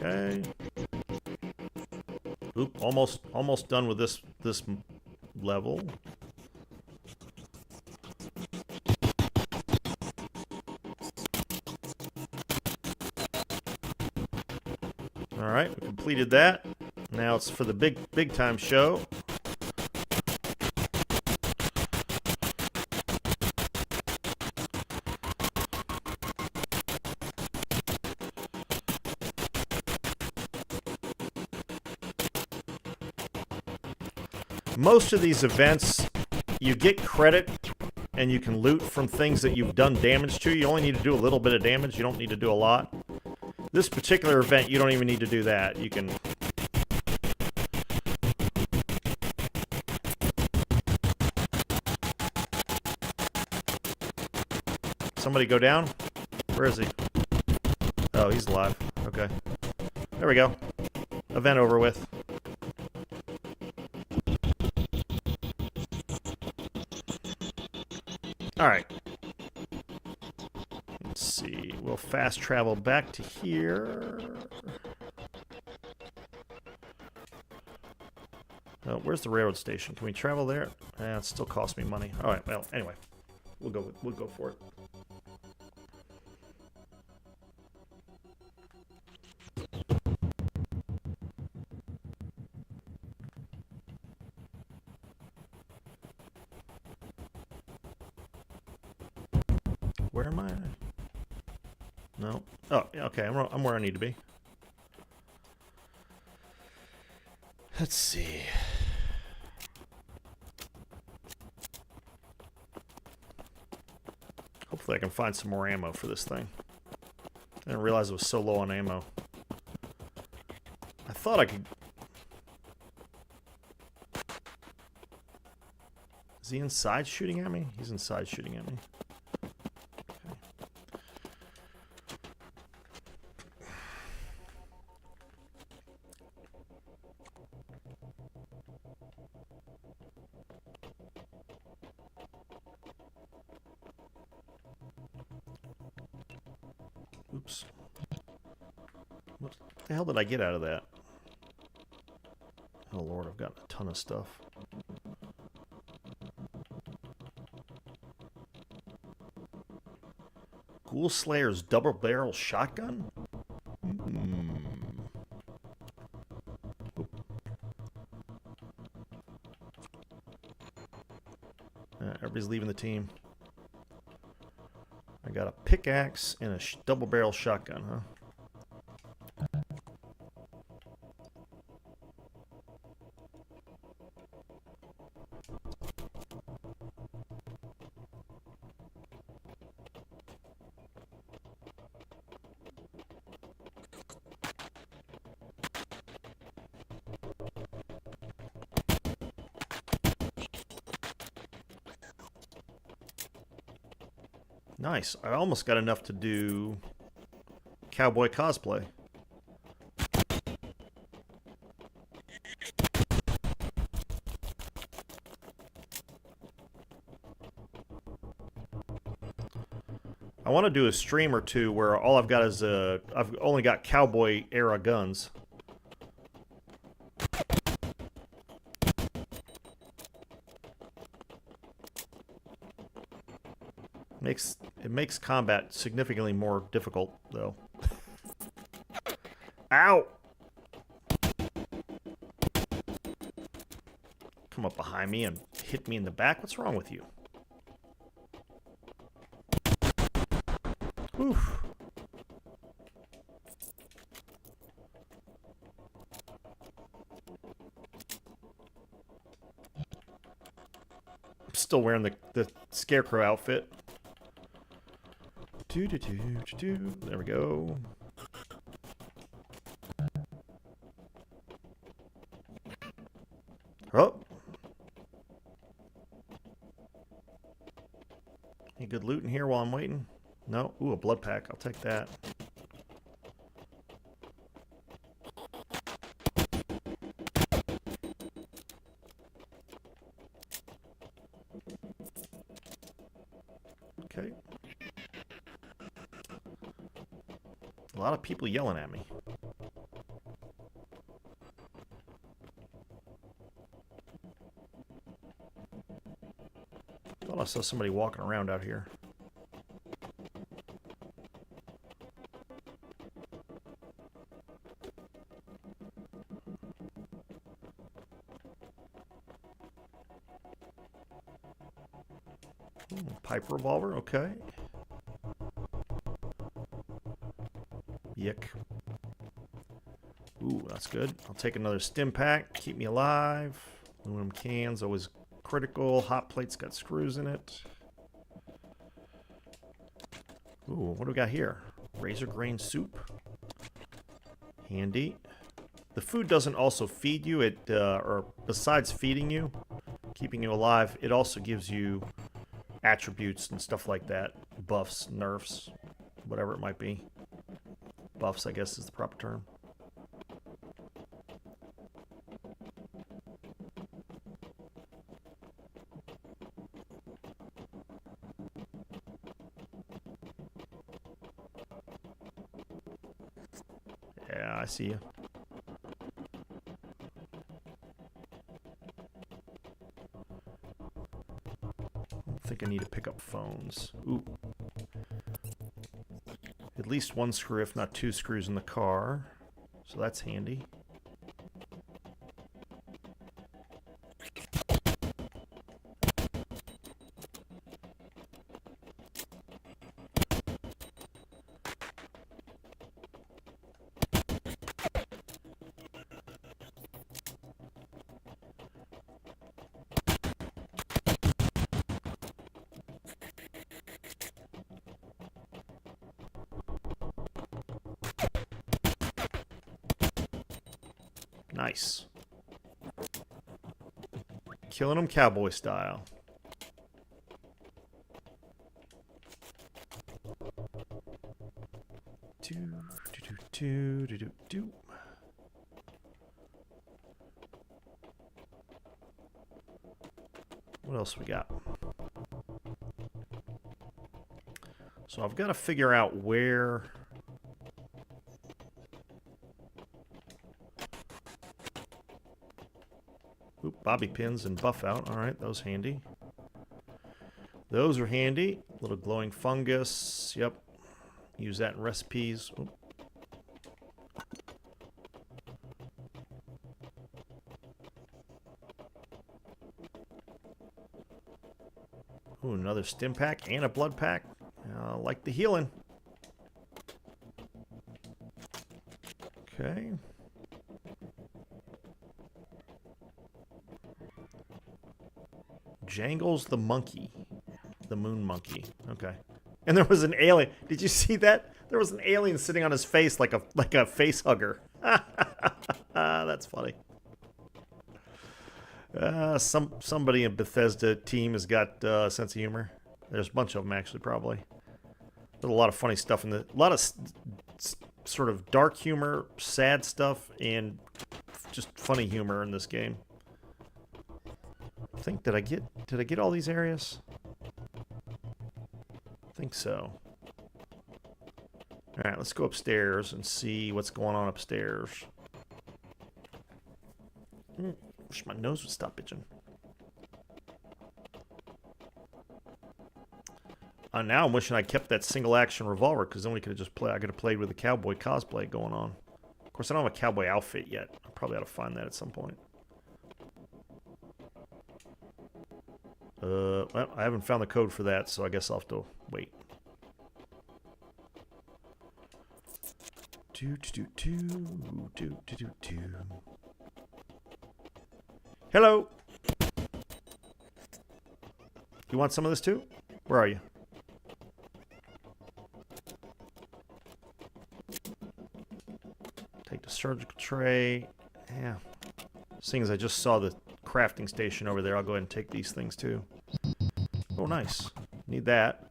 [SPEAKER 1] Okay. Oop, almost done with this level. All right, we completed that. Now it's for the big time show. Most of these events, you get credit and you can loot from things that you've done damage to. You only need to do a little bit of damage. You don't need to do a lot. This particular event, you don't even need to do that. You can... Somebody go down? Where is he? Oh, he's alive. Okay. There we go. Event over with. Alright. Let's see. We'll fast travel back to here. Oh, where's the railroad station? Can we travel there? It still costs me money. Alright, well, anyway. We'll go for it. Where am I? No. Oh, okay. I'm where I need to be. Let's see. Hopefully I can find some more ammo for this thing. I didn't realize it was so low on ammo. I thought I could... Is he inside shooting at me? He's inside shooting at me. Oops. What the hell did I get out of that? Oh Lord, I've got a ton of stuff. Ghoul Slayer's double barrel shotgun? Everybody's leaving the team. I I got a pickaxe and a double barrel shotgun, huh? Nice. I almost got enough to do cowboy cosplay. I want to do a stream or two where all I've got is I've only got cowboy era guns. It makes combat significantly more difficult, though. Ow! Come up behind me and hit me in the back. What's wrong with you? Oof. I'm still wearing the scarecrow outfit. There we go. Oh. Any good loot in here while I'm waiting? No? Ooh, a blood pack. I'll take that. Okay. A lot of people yelling at me. Thought I saw somebody walking around out here. Pipe revolver, okay. Yick. Ooh, that's good. I'll take another stim pack. Keep me alive. Aluminum cans, always critical. Hot plate's got screws in it. Ooh, what do we got here? Razor grain soup. Handy. The food doesn't also feed you. Or besides feeding you, keeping you alive, it also gives you attributes and stuff like that. Buffs, nerfs, whatever it might be. Buffs, I guess, is the proper term. Yeah, I see you. I think I need to pick up phones. Ooh. At least one screw, if not two screws in the car. So that's handy. Nice. Killing them cowboy style. What else we got? So I've got to figure out where... Oop, bobby pins and buff out. Alright, those handy. Those are handy. Little glowing fungus. Yep. Use that in recipes. Oop. Ooh, another stim pack and a blood pack. like the healing. Okay. Jangles the monkey. The moon monkey. Okay. And there was an alien. Did you see that? There was an alien sitting on his face like a face hugger. That's funny. Somebody in Bethesda team has got a sense of humor. There's a bunch of them actually, probably. There's a lot of funny stuff in a lot of sort of dark humor, sad stuff, and just funny humor in this game. I think did I get all these areas? I think so. All right, let's go upstairs and see what's going on upstairs. Wish my nose would stop itching. Now I'm wishing I kept that single action revolver, because then we could have just played. I could have played with the cowboy cosplay going on. Of course, I don't have a cowboy outfit yet. I probably ought to find that at some point. Well, I haven't found the code for that, so I guess I'll have to wait. Hello. You want some of this too? Where are you? Take the surgical tray. Yeah. Seeing as I just saw the crafting station over there, I'll go ahead and take these things too. Oh, nice. Need that.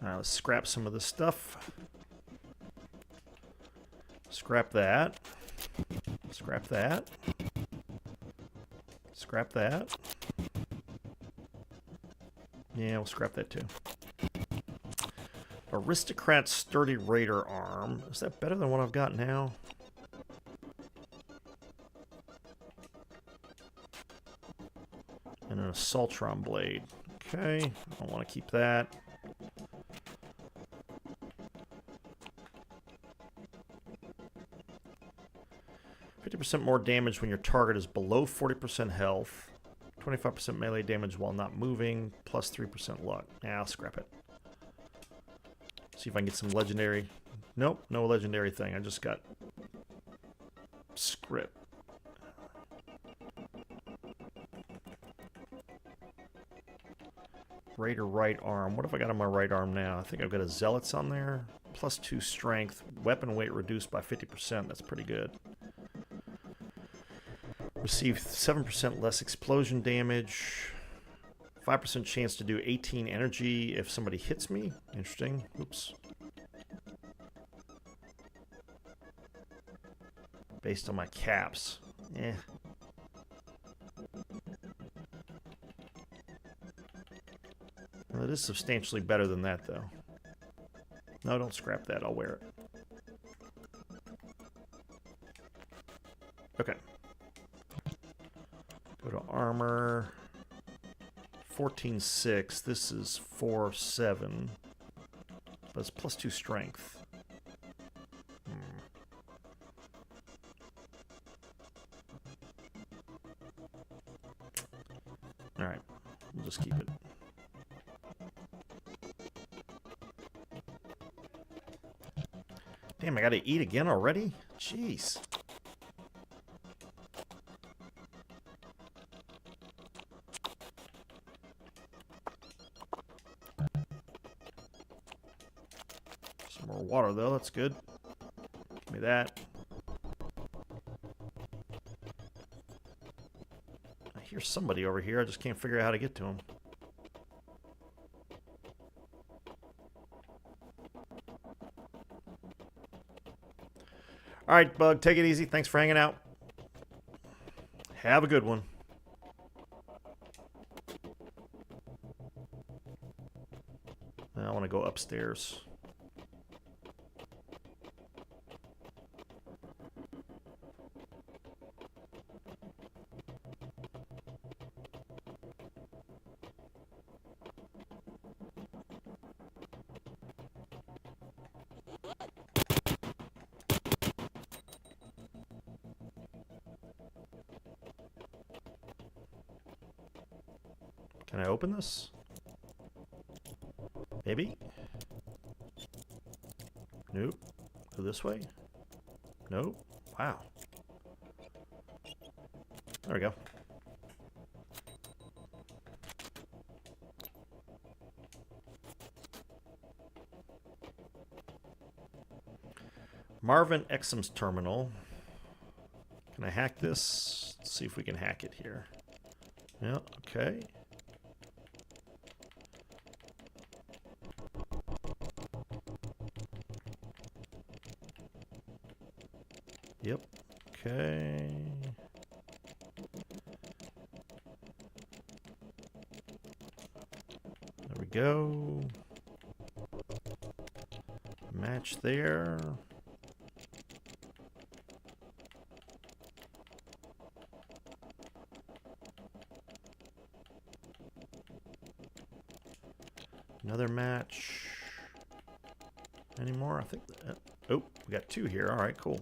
[SPEAKER 1] Alright, let's scrap some of this stuff. Scrap that. Scrap that. Scrap that. Yeah, we'll scrap that too. Aristocrat Sturdy Raider Arm. Is that better than what I've got now? And an Assaultron Blade. Okay, I want to keep that. More damage when your target is below 40% health. 25% melee damage while not moving. Plus 3% luck. Yeah, I'll scrap it. See if I can get some legendary. Nope, no legendary thing. I just got script. Raider right arm. What have I got on my right arm now? I think I've got a Zealots on there. Plus 2 strength. Weapon weight reduced by 50%. That's pretty good. Receive 7% less explosion damage. 5% chance to do 18 energy if somebody hits me. Interesting. Oops. Based on my caps. Eh. Well, it is substantially better than that, though. No, don't scrap that. I'll wear it. Okay. Go to armor. 14.6. This is 4.7. But it's plus 2 strength. Alright. We'll just keep it. Damn, I gotta eat again already? Jeez. Some more water, though. That's good. Give me that. I hear somebody over here. I just can't figure out how to get to him. All right, Bug, take it easy. Thanks for hanging out. Have a good one. I want to go upstairs. Can I open this? Maybe? Nope. Go this way? Nope. Wow. There we go. Marvin Exum's terminal. Can I hack this? Let's see if we can hack it here. Yeah, okay. Yep. Okay. There we go. Match there. Another match. Any more? I think. Oh, we got 2 here. All right, cool.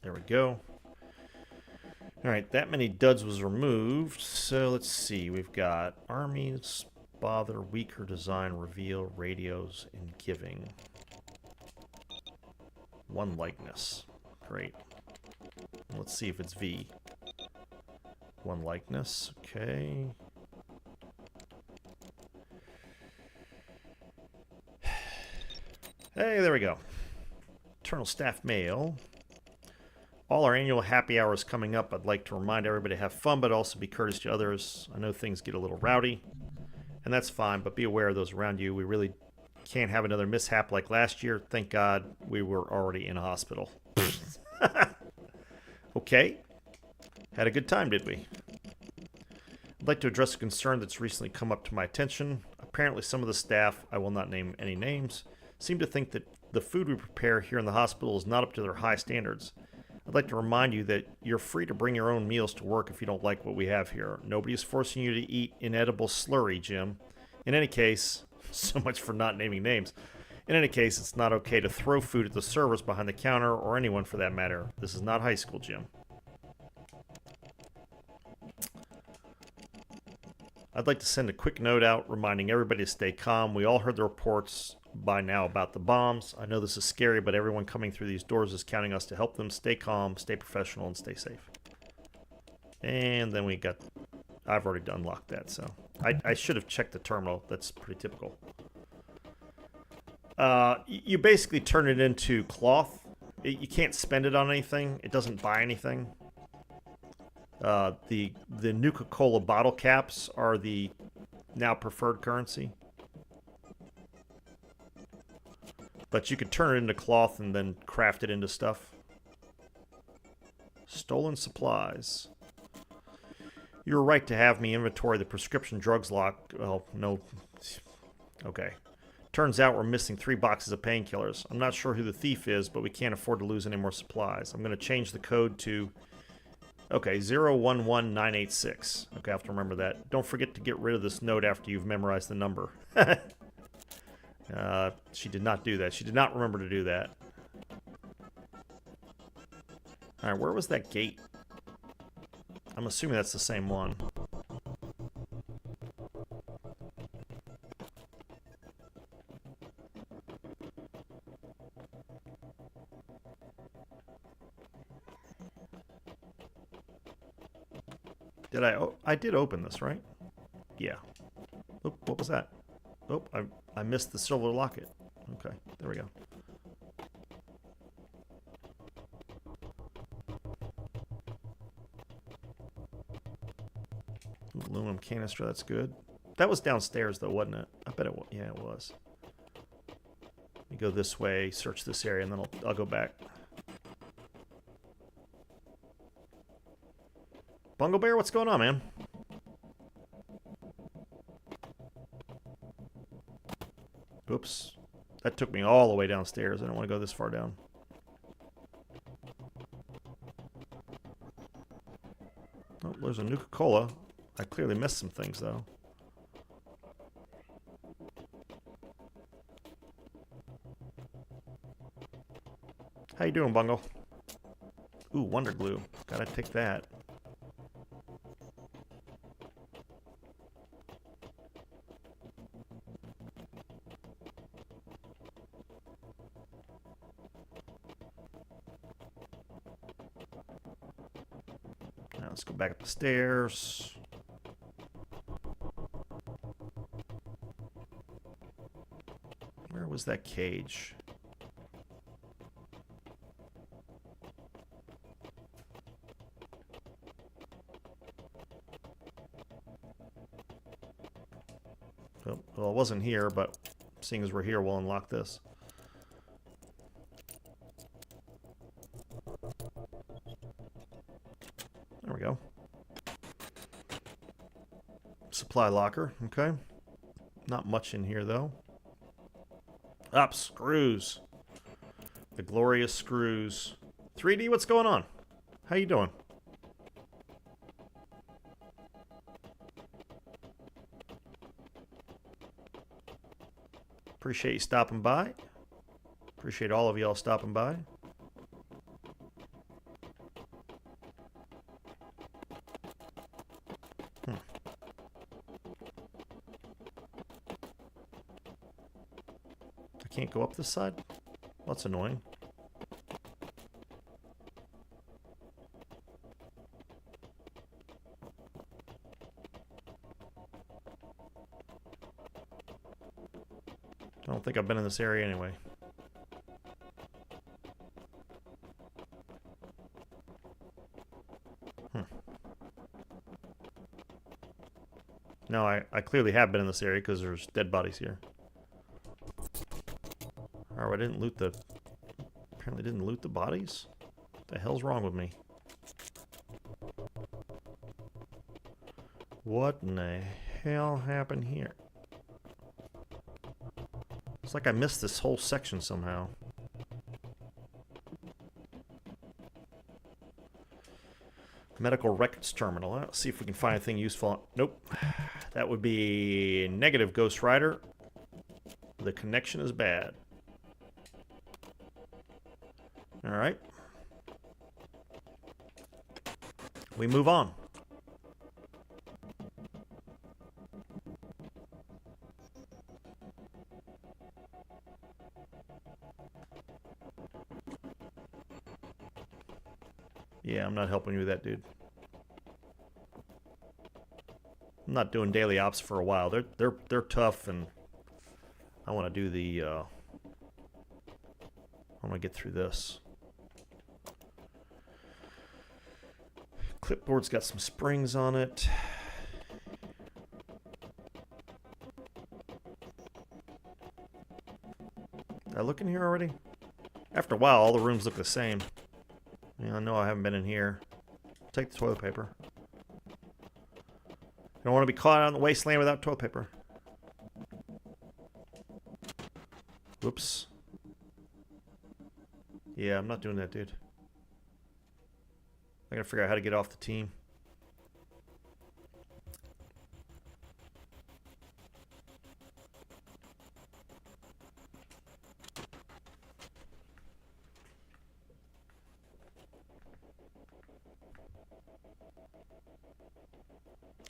[SPEAKER 1] There we go. All right, that many duds was removed. So let's see. We've got armies, bother, weaker design, reveal, radios, and giving. 1 likeness. Great. Let's see if it's V. 1 likeness. Okay. Hey, there we go. Eternal Staff Mail. All our annual happy hour is coming up. I'd like to remind everybody to have fun, but also be courteous to others. I know things get a little rowdy, and that's fine, but be aware of those around you. We really can't have another mishap like last year. Thank God we were already in a hospital. Okay. Had a good time, did we? I'd like to address a concern that's recently come up to my attention. Apparently some of the staff, I will not name any names, seem to think that the food we prepare here in the hospital is not up to their high standards. I'd like to remind you that you're free to bring your own meals to work if you don't like what we have here. Nobody is forcing you to eat inedible slurry, Jim. In any case, so much for not naming names. In any case, it's not okay to throw food at the servers behind the counter, or anyone for that matter. This is not high school, Jim. I'd like to send a quick note out reminding everybody to stay calm. We all heard the reports by now about the bombs. I know this is scary, but everyone coming through these doors is counting us to help them. Stay calm, stay professional, and stay safe. And then we got... I've already unlocked that, so... I should have checked the terminal. That's pretty typical. You basically turn it into cloth. You can't spend it on anything. It doesn't buy anything. The Nuka-Cola bottle caps are the now preferred currency. But you could turn it into cloth and then craft it into stuff. Stolen supplies. You're right to have me inventory the prescription drugs lock. Well, no. Okay. Turns out we're missing 3 boxes of painkillers. I'm not sure who the thief is, but we can't afford to lose any more supplies. I'm going to change the code to... Okay, 011986. Okay, I have to remember that. Don't forget to get rid of this note after you've memorized the number. She did not do that. She did not remember to do that. Alright, where was that gate? I'm assuming that's the same one. Did I? Oh, I did open this, right? Yeah. Oop, what was that? Oh, I missed the silver locket. Okay, there we go. Aluminum canister, that's good. That was downstairs, though, wasn't it? I bet it was. Yeah, it was. Let me go this way, search this area, and then I'll go back. Bungle Bear, what's going on, man? Oops. That took me all the way downstairs. I don't want to go this far down. Oh, there's a Nuka-Cola. I clearly missed some things, though. How you doing, Bungle? Ooh, Wonder Glue. Gotta take that. let's go back up the stairs. Where was that cage? Oh, well, it wasn't here, but seeing as we're here, we'll unlock this. There we go. Supply locker, okay. Not much in here, though. Up, screws. The glorious screws. 3D, what's going on? How you doing? Appreciate you stopping by. Appreciate all of y'all stopping by. I can't go up this side? Well, that's annoying. I don't think I've been in this area anyway. No, I clearly have been in this area because there's dead bodies here. Oh, I didn't loot the... Apparently didn't loot the bodies? What the hell's wrong with me? What in the hell happened here? It's like I missed this whole section somehow. Medical records terminal. Let's see if we can find anything useful. Nope. That would be negative, Ghost Rider. The connection is bad. Alright. We move on. Yeah, I'm not helping you with that, dude. I'm not doing daily ops for a while. They're tough, and I want to do the. I want to get through this. Clipboard's got some springs on it. Did I look in here already? After a while, all the rooms look the same. Yeah, I know I haven't been in here. Take the toilet paper. I don't want to be caught out in the wasteland without toilet paper. Whoops. Yeah, I'm not doing that, dude. I gotta figure out how to get off the team.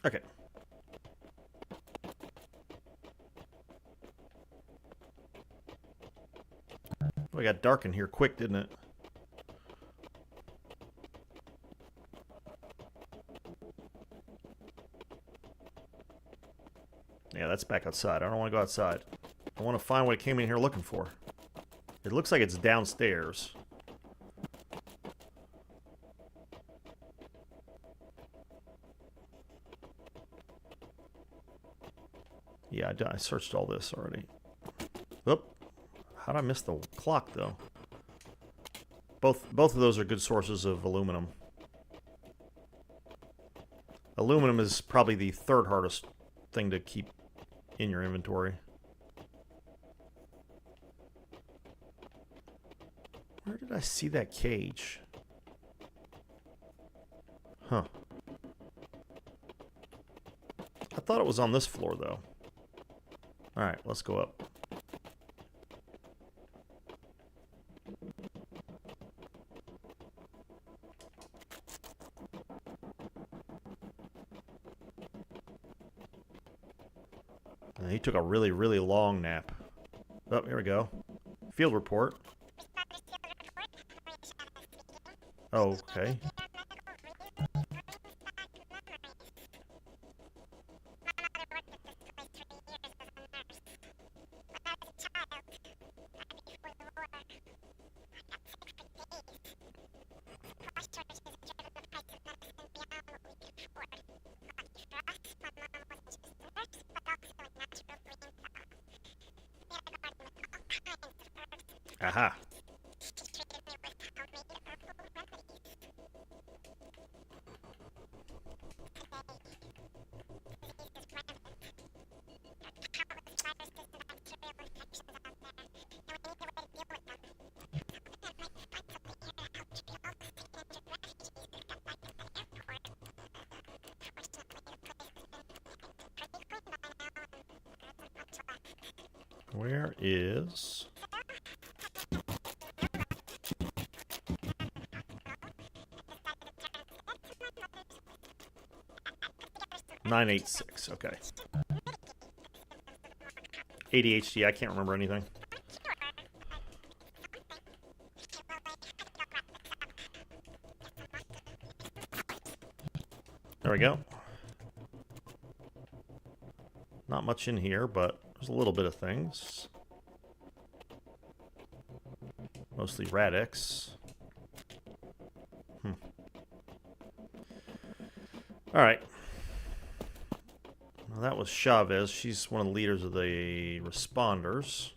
[SPEAKER 1] Okay. Well, it got dark in here quick, didn't it? Yeah, that's back outside. I don't want to go outside. I want to find what I came in here looking for. It looks like it's downstairs. Yeah, I searched all this already. Oop. How'd I miss the clock, though? Both of those are good sources of aluminum. Aluminum is probably the third hardest thing to keep in your inventory. Where did I see that cage? Huh. I thought it was on this floor, though. Alright, let's go up. He took a really, really long nap. Oh, here we go. Field report. Oh, okay. Aha. Where is... 986, okay. ADHD, I can't remember anything. There we go. Not much in here, but there's a little bit of things. Mostly radix. Alright. Well, that was Chavez. She's one of the leaders of the responders.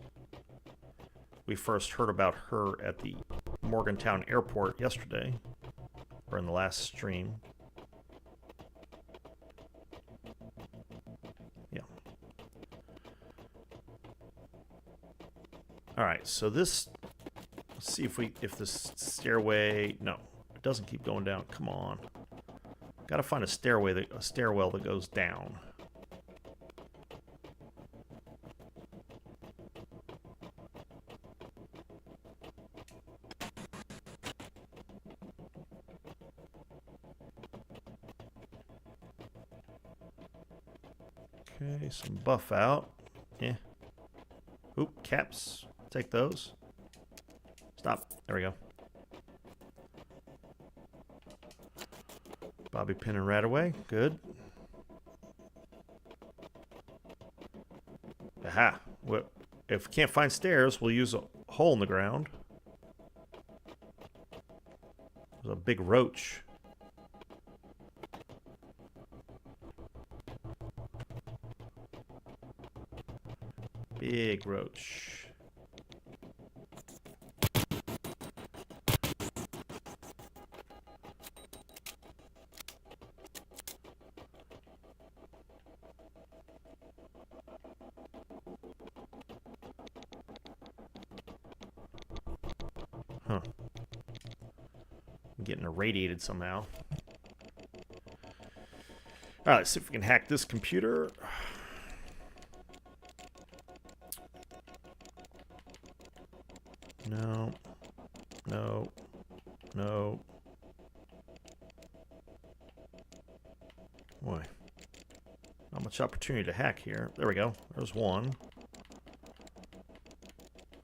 [SPEAKER 1] We first heard about her at the Morgantown airport yesterday, or in the last stream. Yeah. Alright, so this... Let's see if this stairway... No, it doesn't keep going down. Come on. Gotta find a stairwell that goes down. Okay, some buff out. Yeah. Oop, caps. Take those. Stop. There we go. Bobby pin and rat away. Good. Aha. Well, if we can't find stairs, we'll use a hole in the ground. There's a big roach. Big roach. Huh. I'm getting irradiated somehow. Alright, let's see if we can hack this computer. No. No. No. Boy. Not much opportunity to hack here. There we go. There's one.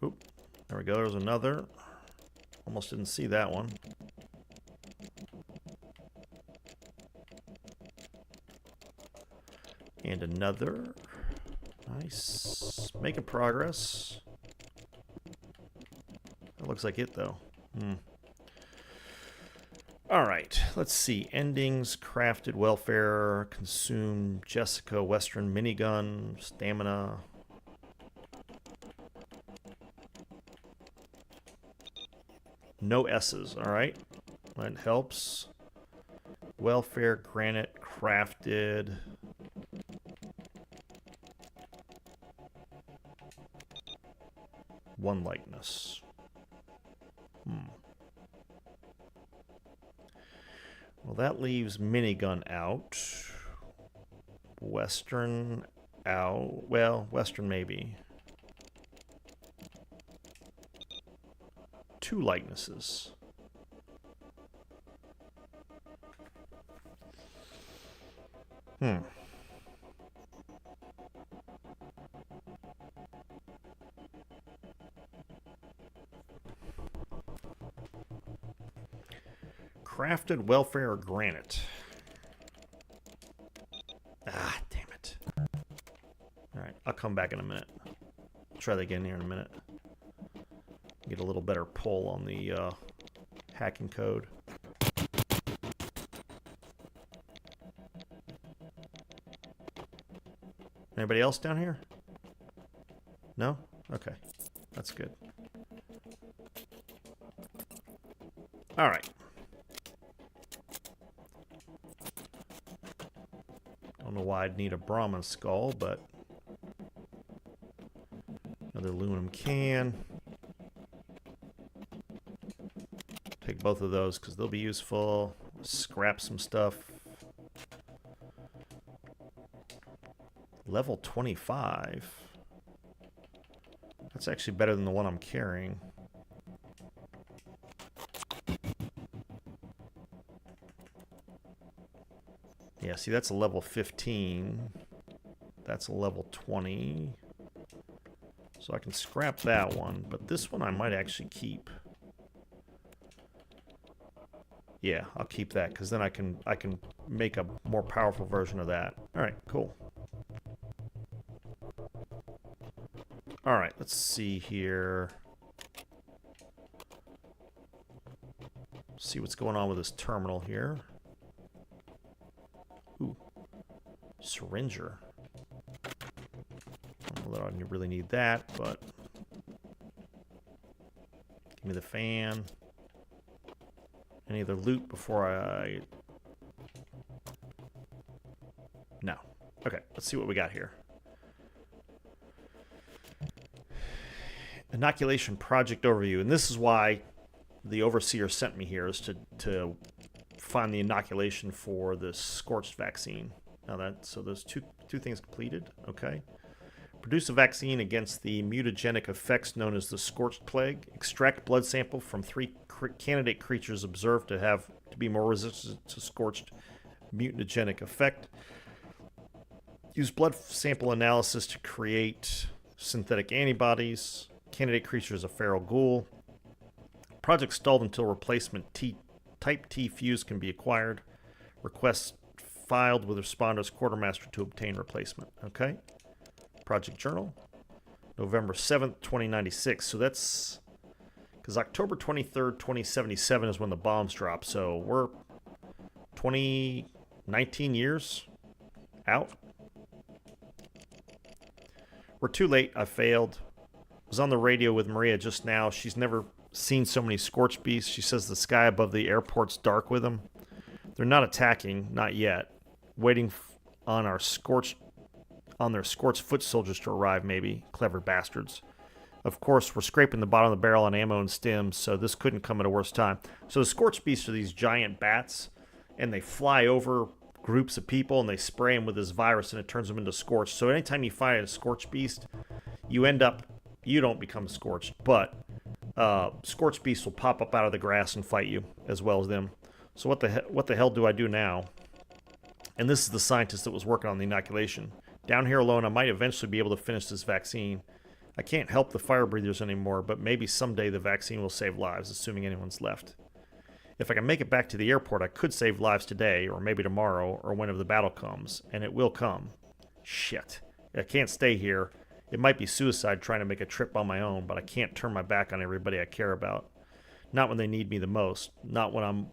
[SPEAKER 1] Oop. There we go. There's another. Almost didn't see that one. And another. Nice. Making progress. That looks like it, though. All right. Let's see. Endings, crafted, welfare, consume, Jessica, Western minigun, stamina. No S's. All right. That helps. Welfare, granite, crafted. One likeness. Well, that leaves minigun out. Western out. Well, Western maybe. Two likenesses. Crafted, welfare, or granite. Ah, damn it. Alright, I'll come back in a minute. Try that again here in a minute. Get a little better pull on the hacking code. Anybody else down here? No? Okay. That's good. All right. Don't know why I'd need a Brahmin skull, but another aluminum can. Take both of those because they'll be useful. Scrap some stuff. Level 25. That's actually better than the one I'm carrying. Yeah, see, that's a level 15. That's a level 20. So I can scrap that one, but this one I might actually keep. Yeah, I'll keep that because then I can make a more powerful version of that. All right, cool. All right, let's see here. See what's going on with this terminal here. Ooh, syringer. I don't know that I really need that, but give me the fan. Any other loot before I... No. Okay, let's see what we got here. Inoculation project overview. And this is why the overseer sent me here, is to find the inoculation for the scorched vaccine. Now so there's two things completed. Okay. Produce a vaccine against the mutagenic effects known as the scorched plague. Extract blood sample from 3 candidate creatures observed to be more resistant to scorched mutagenic effect. Use blood sample analysis to create synthetic antibodies. Candidate creature is a feral ghoul. Project stalled until replacement type T fuse can be acquired. Request filed with responders quartermaster to obtain replacement. Okay. Project Journal, November 7th, 2096. So that's because October 23rd, 2077 is when the bombs drop. So we're 19 years out. We're too late. I failed. Was on the radio with Maria just now. She's never seen so many scorched beasts. She says the sky above the airport's dark with them. They're not attacking, not yet. Waiting on their scorched foot soldiers to arrive, maybe. Clever bastards. Of course, we're scraping the bottom of the barrel on ammo and stims, so this couldn't come at a worse time. So the scorched beasts are these giant bats, and they fly over groups of people, and they spray them with this virus, and it turns them into scorched. So anytime you find a scorched beast, you don't become scorched, but scorched beasts will pop up out of the grass and fight you, as well as them. So what the hell do I do now? And this is the scientist that was working on the inoculation. Down here alone, I might eventually be able to finish this vaccine. I can't help the fire breathers anymore, but maybe someday the vaccine will save lives, assuming anyone's left. If I can make it back to the airport, I could save lives today, or maybe tomorrow, or whenever the battle comes. And it will come. Shit. I can't stay here. It might be suicide trying to make a trip on my own, but I can't turn my back on everybody I care about. Not when they need me the most. Not when I'm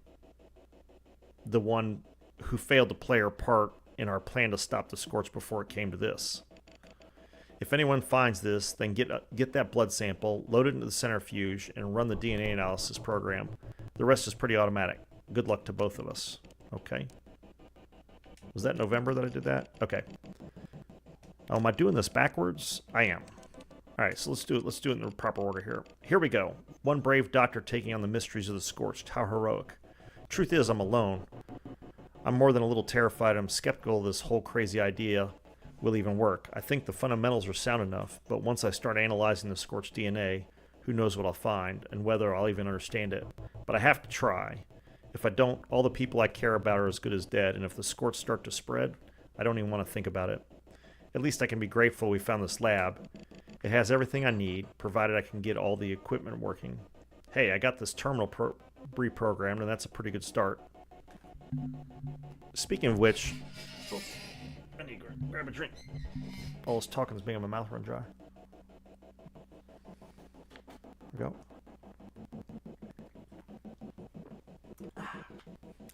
[SPEAKER 1] the one who failed to play her part in our plan to stop the scorch before it came to this. If anyone finds this, then get that blood sample, load it into the centrifuge, and run the DNA analysis program. The rest is pretty automatic. Good luck to both of us. Okay. Was that November that I did that? Okay. Oh, am I doing this backwards? I am. All right, so let's do it. Let's do it in the proper order here. Here we go. One brave doctor taking on the mysteries of the scorched. How heroic. Truth is, I'm alone. I'm more than a little terrified. I'm skeptical this whole crazy idea will even work. I think the fundamentals are sound enough, but once I start analyzing the scorched DNA, who knows what I'll find and whether I'll even understand it. But I have to try. If I don't, all the people I care about are as good as dead, and if the scorched start to spread, I don't even want to think about it. At least I can be grateful we found this lab. It has everything I need, provided I can get all the equipment working. Hey, I got this terminal reprogrammed, and that's a pretty good start. Speaking of which, I need to grab a drink. All this talking is making my mouth run dry. There we go.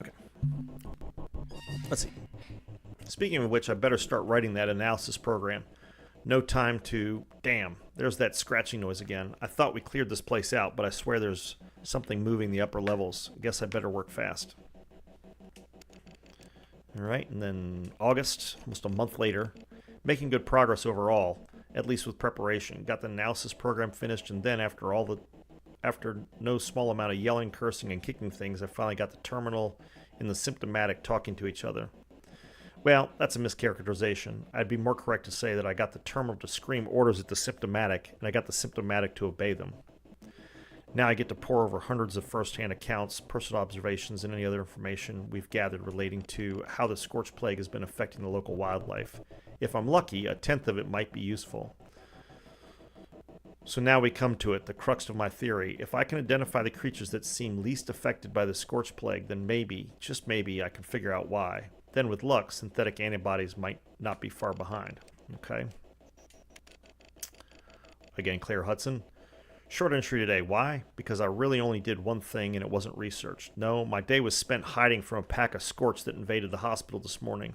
[SPEAKER 1] Okay. Let's see. Speaking of which, I better start writing that analysis program. No time to... Damn, there's that scratching noise again. I thought we cleared this place out, but I swear there's Something moving the upper levels. I guess I better work fast. All right, and then August, almost a month later, making good progress overall, at least with preparation. Got the analysis program finished, and then after no small amount of yelling, cursing, and kicking things, I finally got the terminal and the symptomatic talking to each other. Well, that's a mischaracterization. I'd be more correct to say that I got the terminal to scream orders at the symptomatic, and I got the symptomatic to obey them. Now I get to pore over hundreds of first-hand accounts, personal observations, and any other information we've gathered relating to how the scorch plague has been affecting the local wildlife. If I'm lucky, a tenth of it might be useful. So now we come to it, the crux of my theory. If I can identify the creatures that seem least affected by the scorch plague, then maybe, just maybe, I can figure out why. Then with luck, synthetic antibodies might not be far behind. Okay. Again, Claire Hudson. Short entry today. Why? Because I really only did one thing and it wasn't researched. No, my day was spent hiding from a pack of scorch that invaded the hospital this morning.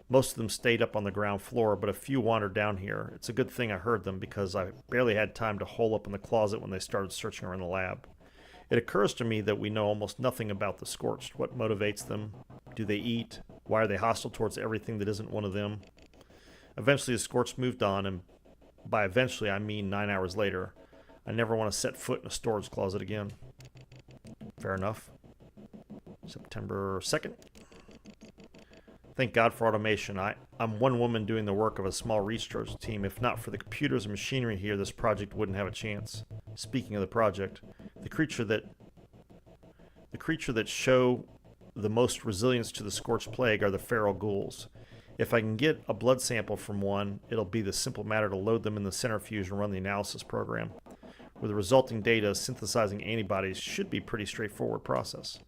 [SPEAKER 1] Most of them stayed up on the ground floor, but a few wandered down here. It's a good thing I heard them because I barely had time to hole up in the closet when they started searching around the lab. It occurs to me that we know almost nothing about the scorched. What motivates them? Do they eat? Why are they hostile towards everything that isn't one of them? Eventually the scorched moved on, and by eventually I mean 9 hours later. I never want to set foot in a storage closet again. Fair enough. September 2nd. Thank God for automation. I'm one woman doing the work of a small research team. If not for the computers and machinery here, this project wouldn't have a chance. Speaking of the project, the creature that show the most resilience to the scorched plague are the feral ghouls. If I can get a blood sample from one, it'll be the simple matter to load them in the centrifuge and run the analysis program. With the resulting data, synthesizing antibodies should be a pretty straightforward process.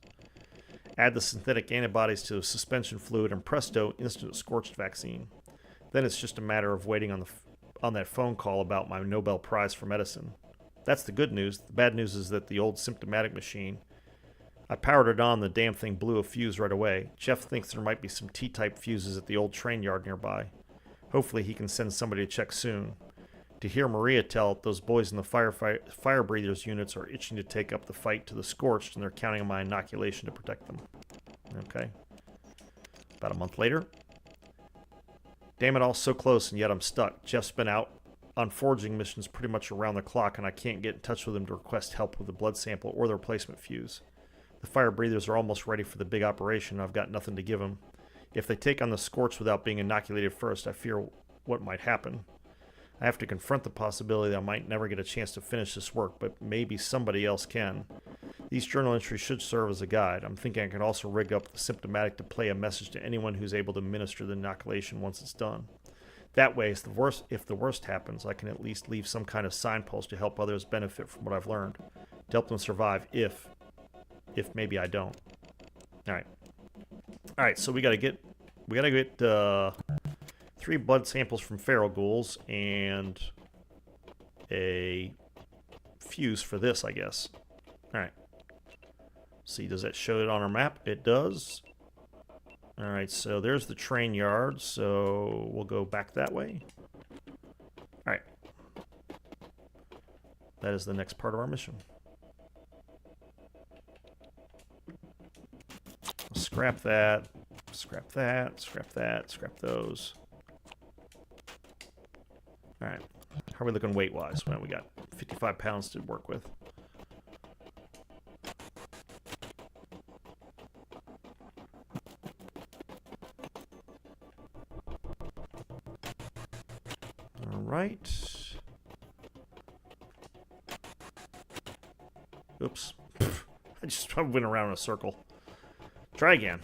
[SPEAKER 1] Add the synthetic antibodies to suspension fluid and presto, instant scorched vaccine. Then it's just a matter of waiting on that phone call about my Nobel Prize for medicine. That's the good news. The bad news is that the old symptomatic machine, I powered it on, the damn thing blew a fuse right away. Jeff thinks there might be some T-type fuses at the old train yard nearby. Hopefully he can send somebody to check soon. To hear Maria tell it, those boys in the fire breathers units are itching to take up the fight to the scorched, and they're counting on my inoculation to protect them. Okay. About a month later. Damn it all, so close, and yet I'm stuck. Jeff's been out on foraging missions pretty much around the clock, and I can't get in touch with him to request help with the blood sample or the replacement fuse. The fire breathers are almost ready for the big operation, and I've got nothing to give them. If they take on the scorch without being inoculated first, I fear what might happen. I have to confront the possibility that I might never get a chance to finish this work, but maybe somebody else can. These journal entries should serve as a guide. I'm thinking I can also rig up the symptomatic to play a message to anyone who's able to administer the inoculation once it's done. That way, if the worst happens, I can at least leave some kind of signpost to help others benefit from what I've learned, to help them survive if maybe I don't. All right. So we gotta get 3 blood samples from feral ghouls and a fuse for this, I guess. All right. See, does that show it on our map? It does. All right, so there's the train yard, so we'll go back that way. All right. That is the next part of our mission. Scrap that, scrap that, scrap that, scrap those. All right. How are we looking weight-wise? Well, we got 55 pounds to work with. All right. Oops. I went around in a circle. Try again.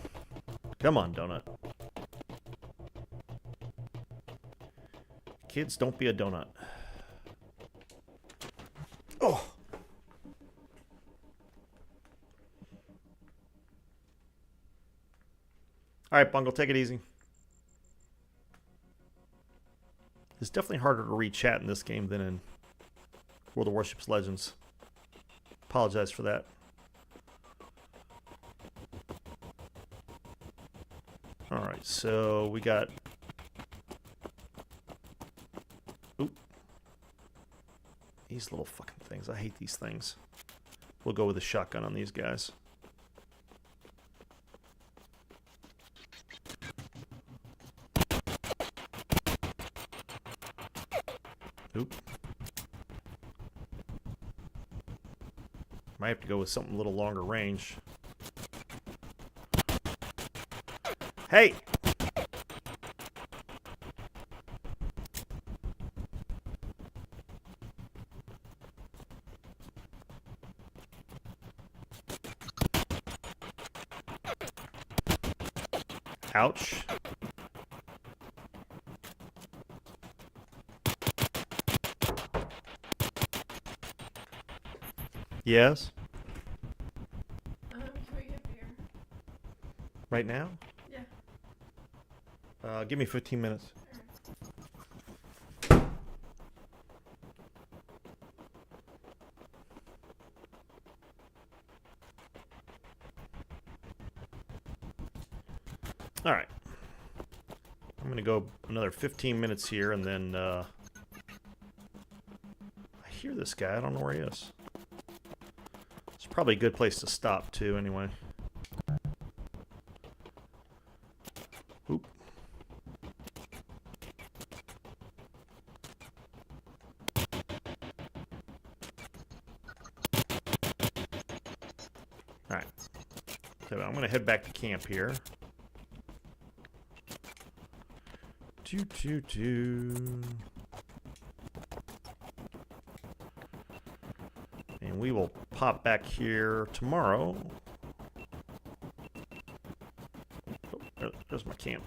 [SPEAKER 1] Come on, donut. Kids, don't be a donut. Oh. All right, Bungle, take it easy. It's definitely harder to read chat in this game than in World of Warships Legends. Apologize for that. All right, so we got... Oop. These little fucking things. I hate these things. We'll go with a shotgun on these guys. Oop. Might have to go with something a little longer range. Hey! Ouch. Yes?
[SPEAKER 2] Can we get beer?
[SPEAKER 1] Right now?
[SPEAKER 2] Yeah.
[SPEAKER 1] Give me 15 minutes. All right. I'm going to go another 15 minutes here, and then I hear this guy. I don't know where he is. It's probably a good place to stop, too, anyway. Oop. All right. So I'm going to head back to camp here. And we will pop back here tomorrow. Oh, there's my camp.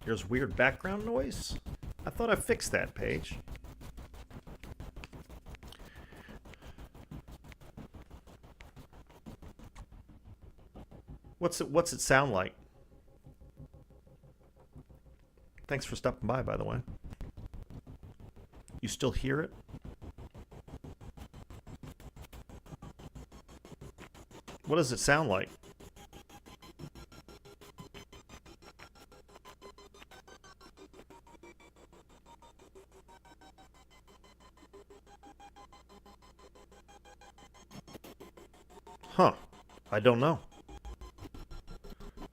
[SPEAKER 1] There's weird background noise. I thought I fixed that page. What's it sound like? Thanks for stopping by the way. You still hear it? What does it sound like? Huh. I don't know.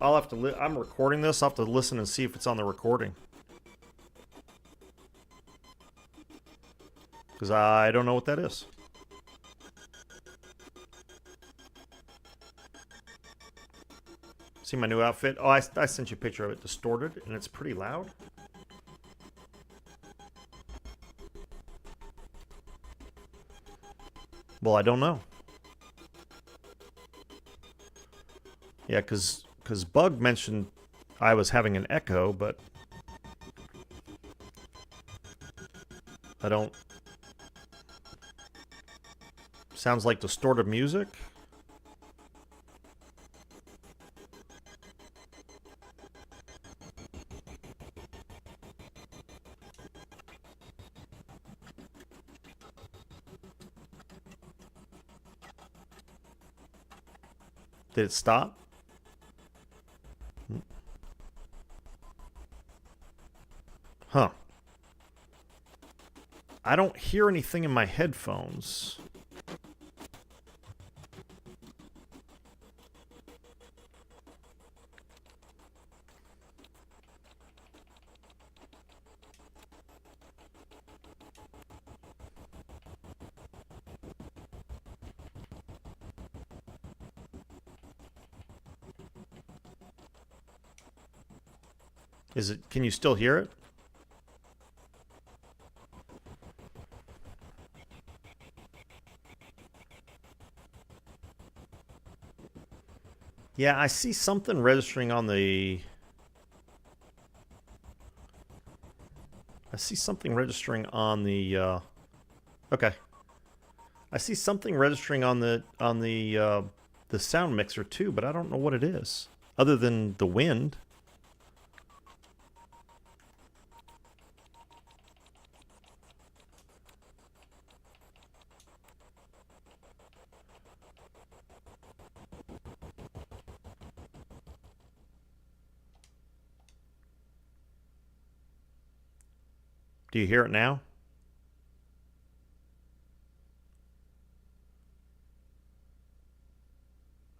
[SPEAKER 1] I'll have to I'm recording this. I'll have to listen and see if it's on the recording. Because I don't know what that is. See my new outfit? Oh, I sent you a picture of it distorted, and it's pretty loud. Well, I don't know. Yeah, because Bug mentioned I was having an echo, but I don't... Sounds like distorted music. Did it stop? Huh. I don't hear anything in my headphones. Is it? Can you still hear it? Yeah, I see something registering on the... I see something registering on the... Okay. I see something registering on the sound mixer too, but I don't know what it is. Other than the wind. Do you hear it now?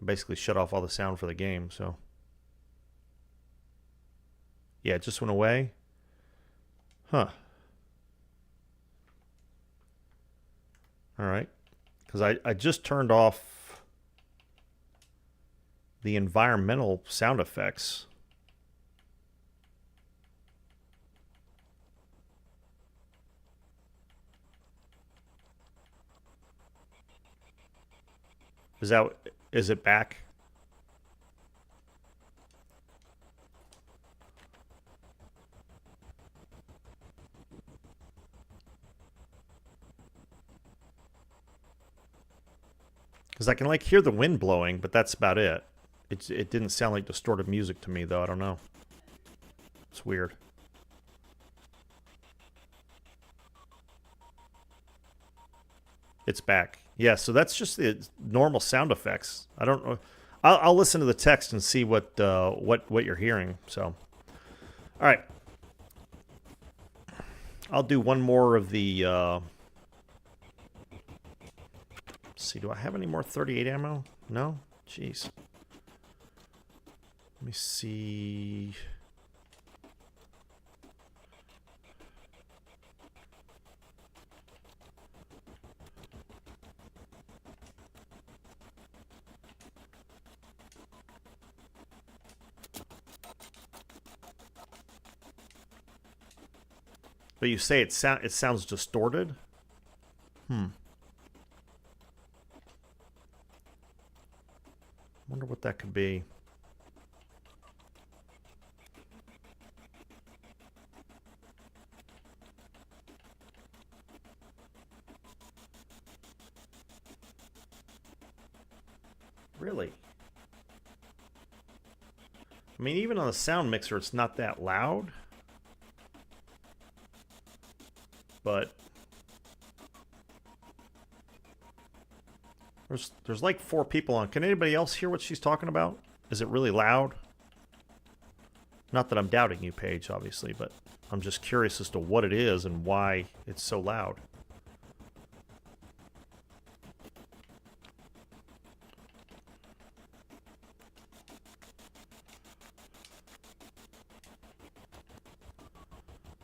[SPEAKER 1] I basically shut off all the sound for the game, so. Yeah, it just went away. Huh. All right. Because I just turned off the environmental sound effects. Is it back? Because I can like hear the wind blowing, but that's about it. It didn't sound like distorted music to me, though. I don't know. It's weird. It's back. Yeah, so that's just the normal sound effects. I don't know. I'll listen to the text and see what you're hearing. So, all right. I'll do one more of the. Let's see, do I have any more 38 ammo? No? Jeez. Let me see. But you say it sounds distorted? Wonder what that could be. Really? I mean, even on the sound mixer, it's not that loud. But there's like 4 people on. Can anybody else hear what she's talking about? Is it really loud? Not that I'm doubting you, Paige, obviously, but I'm just curious as to what it is and why it's so loud.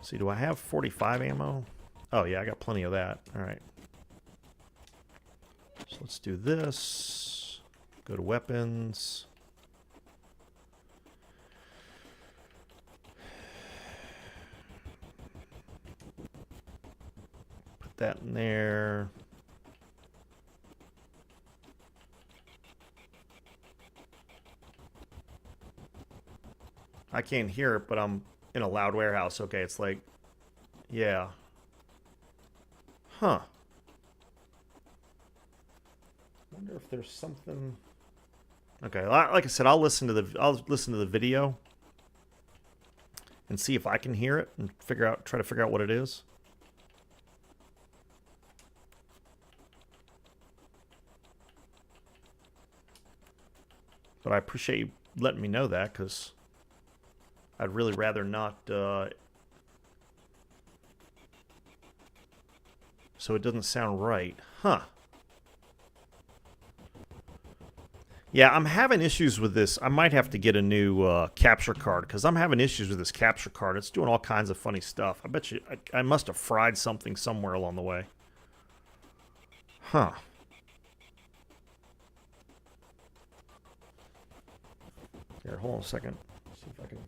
[SPEAKER 1] See, do I have 45 ammo? Oh, yeah, I got plenty of that. All right. So let's do this. Go to weapons. Put that in there. I can't hear it, but I'm in a loud warehouse. Okay, it's like, yeah. Huh. Wonder if there's something. Okay, like I said, I'll listen to the video and see if I can hear it and try to figure out what it is. But I appreciate you letting me know that, because I'd really rather not. So it doesn't sound right. Huh. Yeah, I'm having issues with this. I might have to get a new capture card, because I'm having issues with this capture card. It's doing all kinds of funny stuff. I bet you I must have fried something somewhere along the way. Huh. Here, hold on a second. See if I can.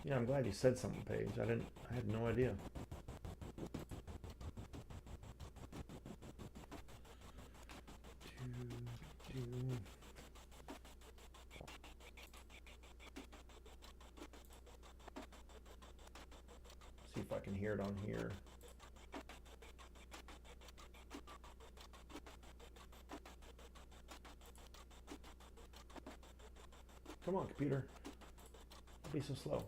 [SPEAKER 1] Yeah, I'm glad you said something, Paige. I had no idea. See if I can hear it on here. Come on, computer. Don't be so slow.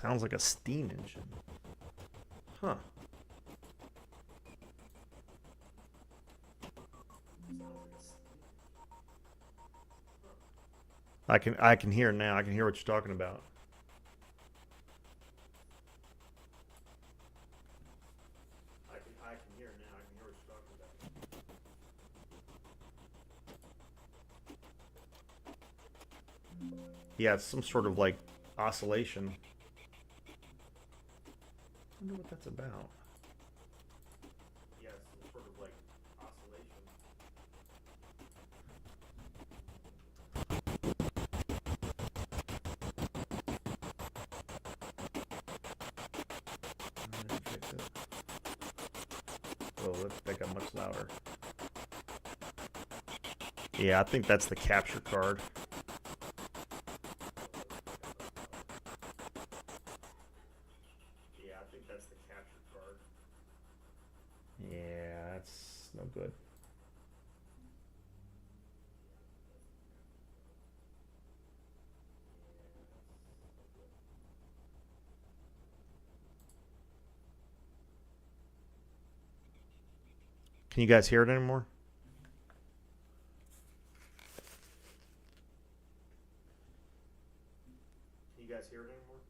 [SPEAKER 1] Sounds like a steam engine. Huh. I can hear now. I can hear what you're talking about. I can hear now. I can hear what you're talking about. Yeah, it's some sort of like oscillation. I wonder what that's about. Yeah, it's some sort of like oscillation. Fix it. Oh, that got much louder. Yeah, I think that's the capture card. Yeah, I think that's the capture card. Yeah, that's no good. Can you guys hear it anymore? Can you guys hear it anymore?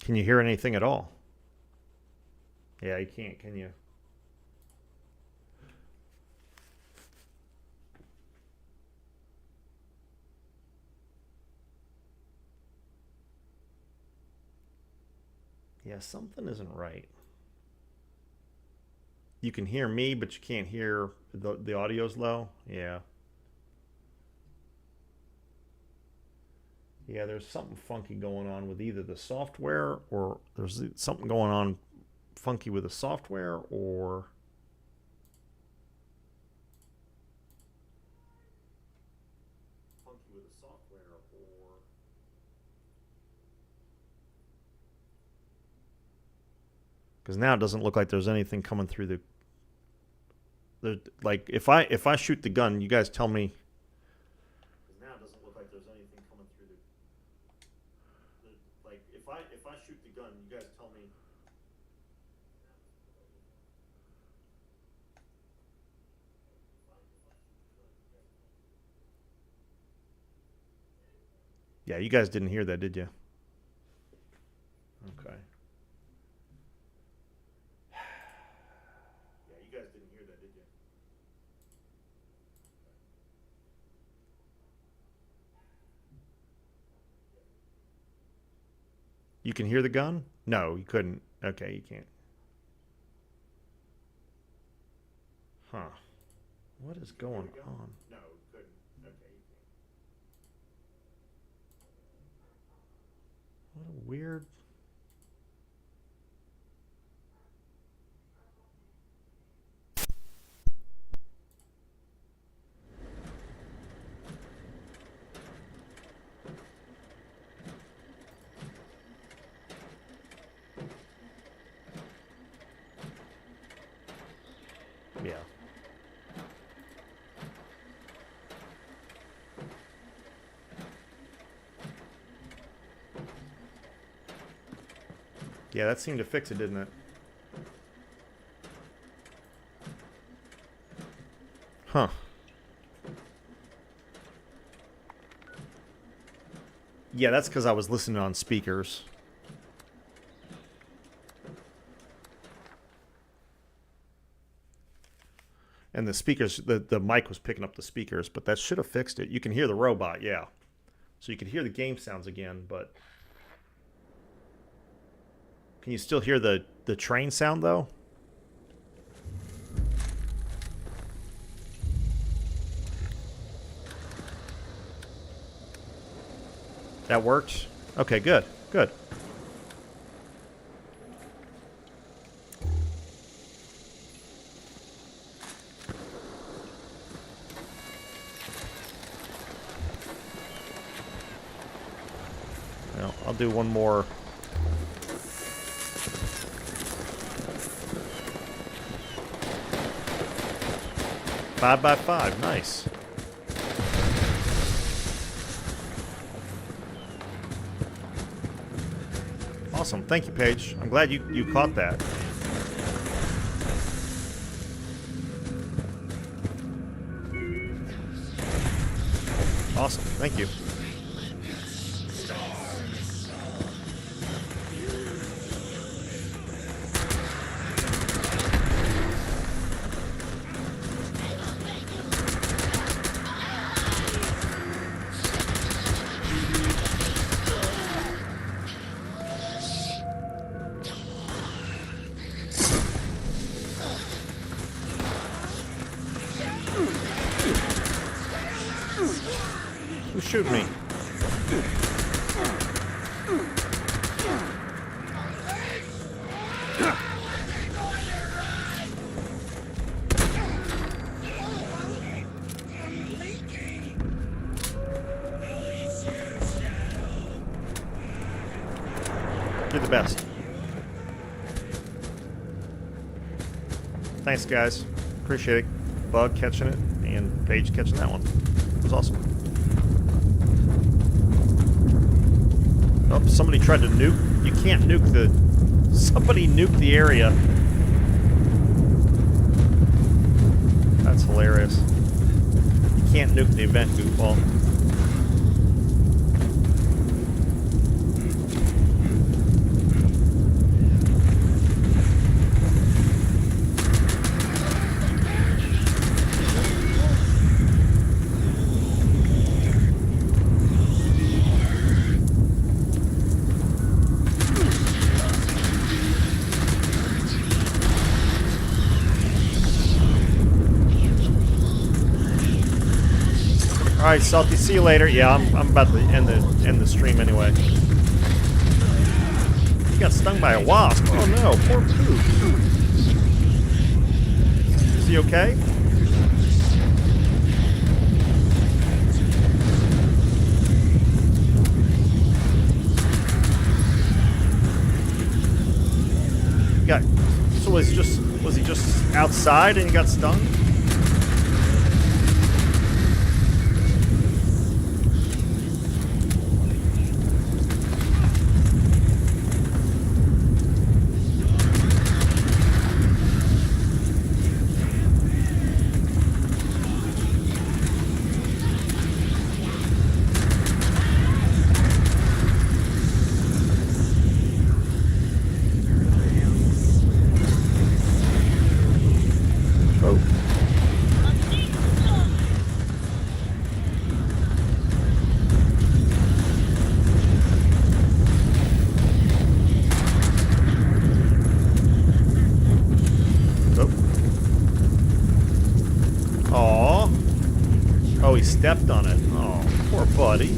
[SPEAKER 1] Can you hear anything at all? Yeah, you can't, can you? Yeah, something isn't right. You can hear me, but you can't hear the audio's low. Yeah. Yeah, there's something funky going on with either the software or there's something going on funky with the software or funky with the software or because now it doesn't look like there's anything coming through like if I shoot the gun, you guys tell me. Because now it doesn't look like there's anything coming through like if I shoot the gun, you guys tell me. Yeah, you guys didn't hear that, did you? Okay. Yeah, you guys didn't hear that, did you? You can hear the gun? No, you couldn't. Okay, you can't. Huh. What is going on? No, couldn't. Okay, you can't. What a weird. Yeah. Yeah, that seemed to fix it, didn't it? Huh. Yeah, that's because I was listening on speakers. And the speakers, the mic was picking up the speakers, but that should have fixed it. You can hear the robot, yeah. So you could hear the game sounds again, but... Can you still hear the train sound, though? That works? Okay, good, good. Well, I'll do one more. 5x5, nice. Awesome, thank you, Paige. I'm glad you caught that. Awesome, thank you. Who shoot me? You're the best. Thanks, guys. Appreciate it. Bug catching it, and Paige catching that one. It was awesome. Oh, somebody tried to nuke. You can't nuke the... Somebody nuked the area. That's hilarious. You can't nuke the event, goofball. All right, Salty. See you later. Yeah, I'm about to end the stream anyway. He got stung by a wasp. Oh no, poor Pooh. Is he okay? Got. So was he just outside and he got stung? Oh, he stepped on it. Oh, poor buddy.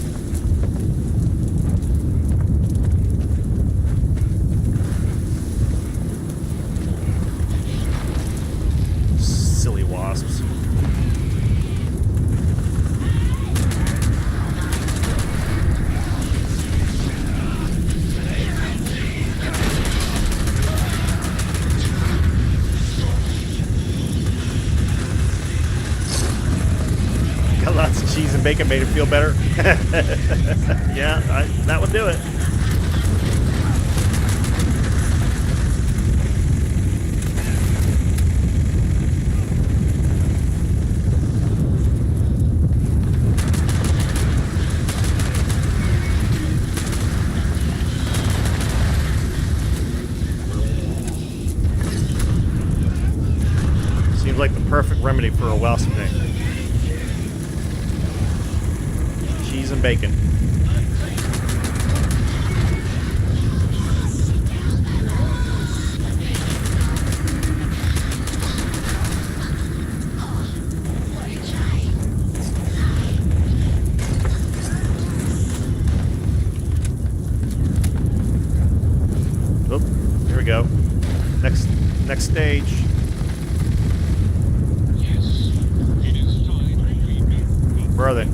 [SPEAKER 1] Silly wasps. Got lots of cheese and bacon, made it feel better. Yeah, that would do it. Seems like the perfect remedy for a wasp thing. Cheese and bacon. Oh, here we go. Next stage. Where are they?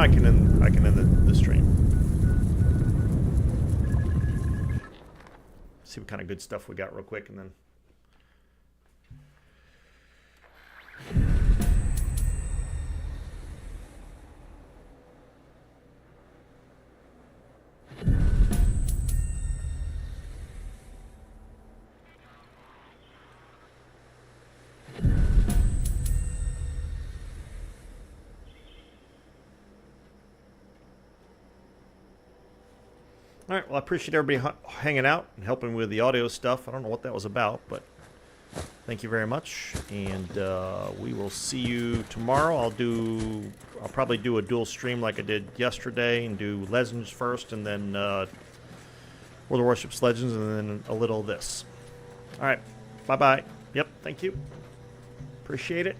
[SPEAKER 1] I can end the stream. See what kind of good stuff we got real quick, and then. All right, well, I appreciate everybody hanging out and helping with the audio stuff. I don't know what that was about, but thank you very much. And we will see you tomorrow. I'll probably do a dual stream like I did yesterday and do Legends first, and then World of Warships Legends, and then a little of this. All right, bye-bye. Yep, thank you. Appreciate it.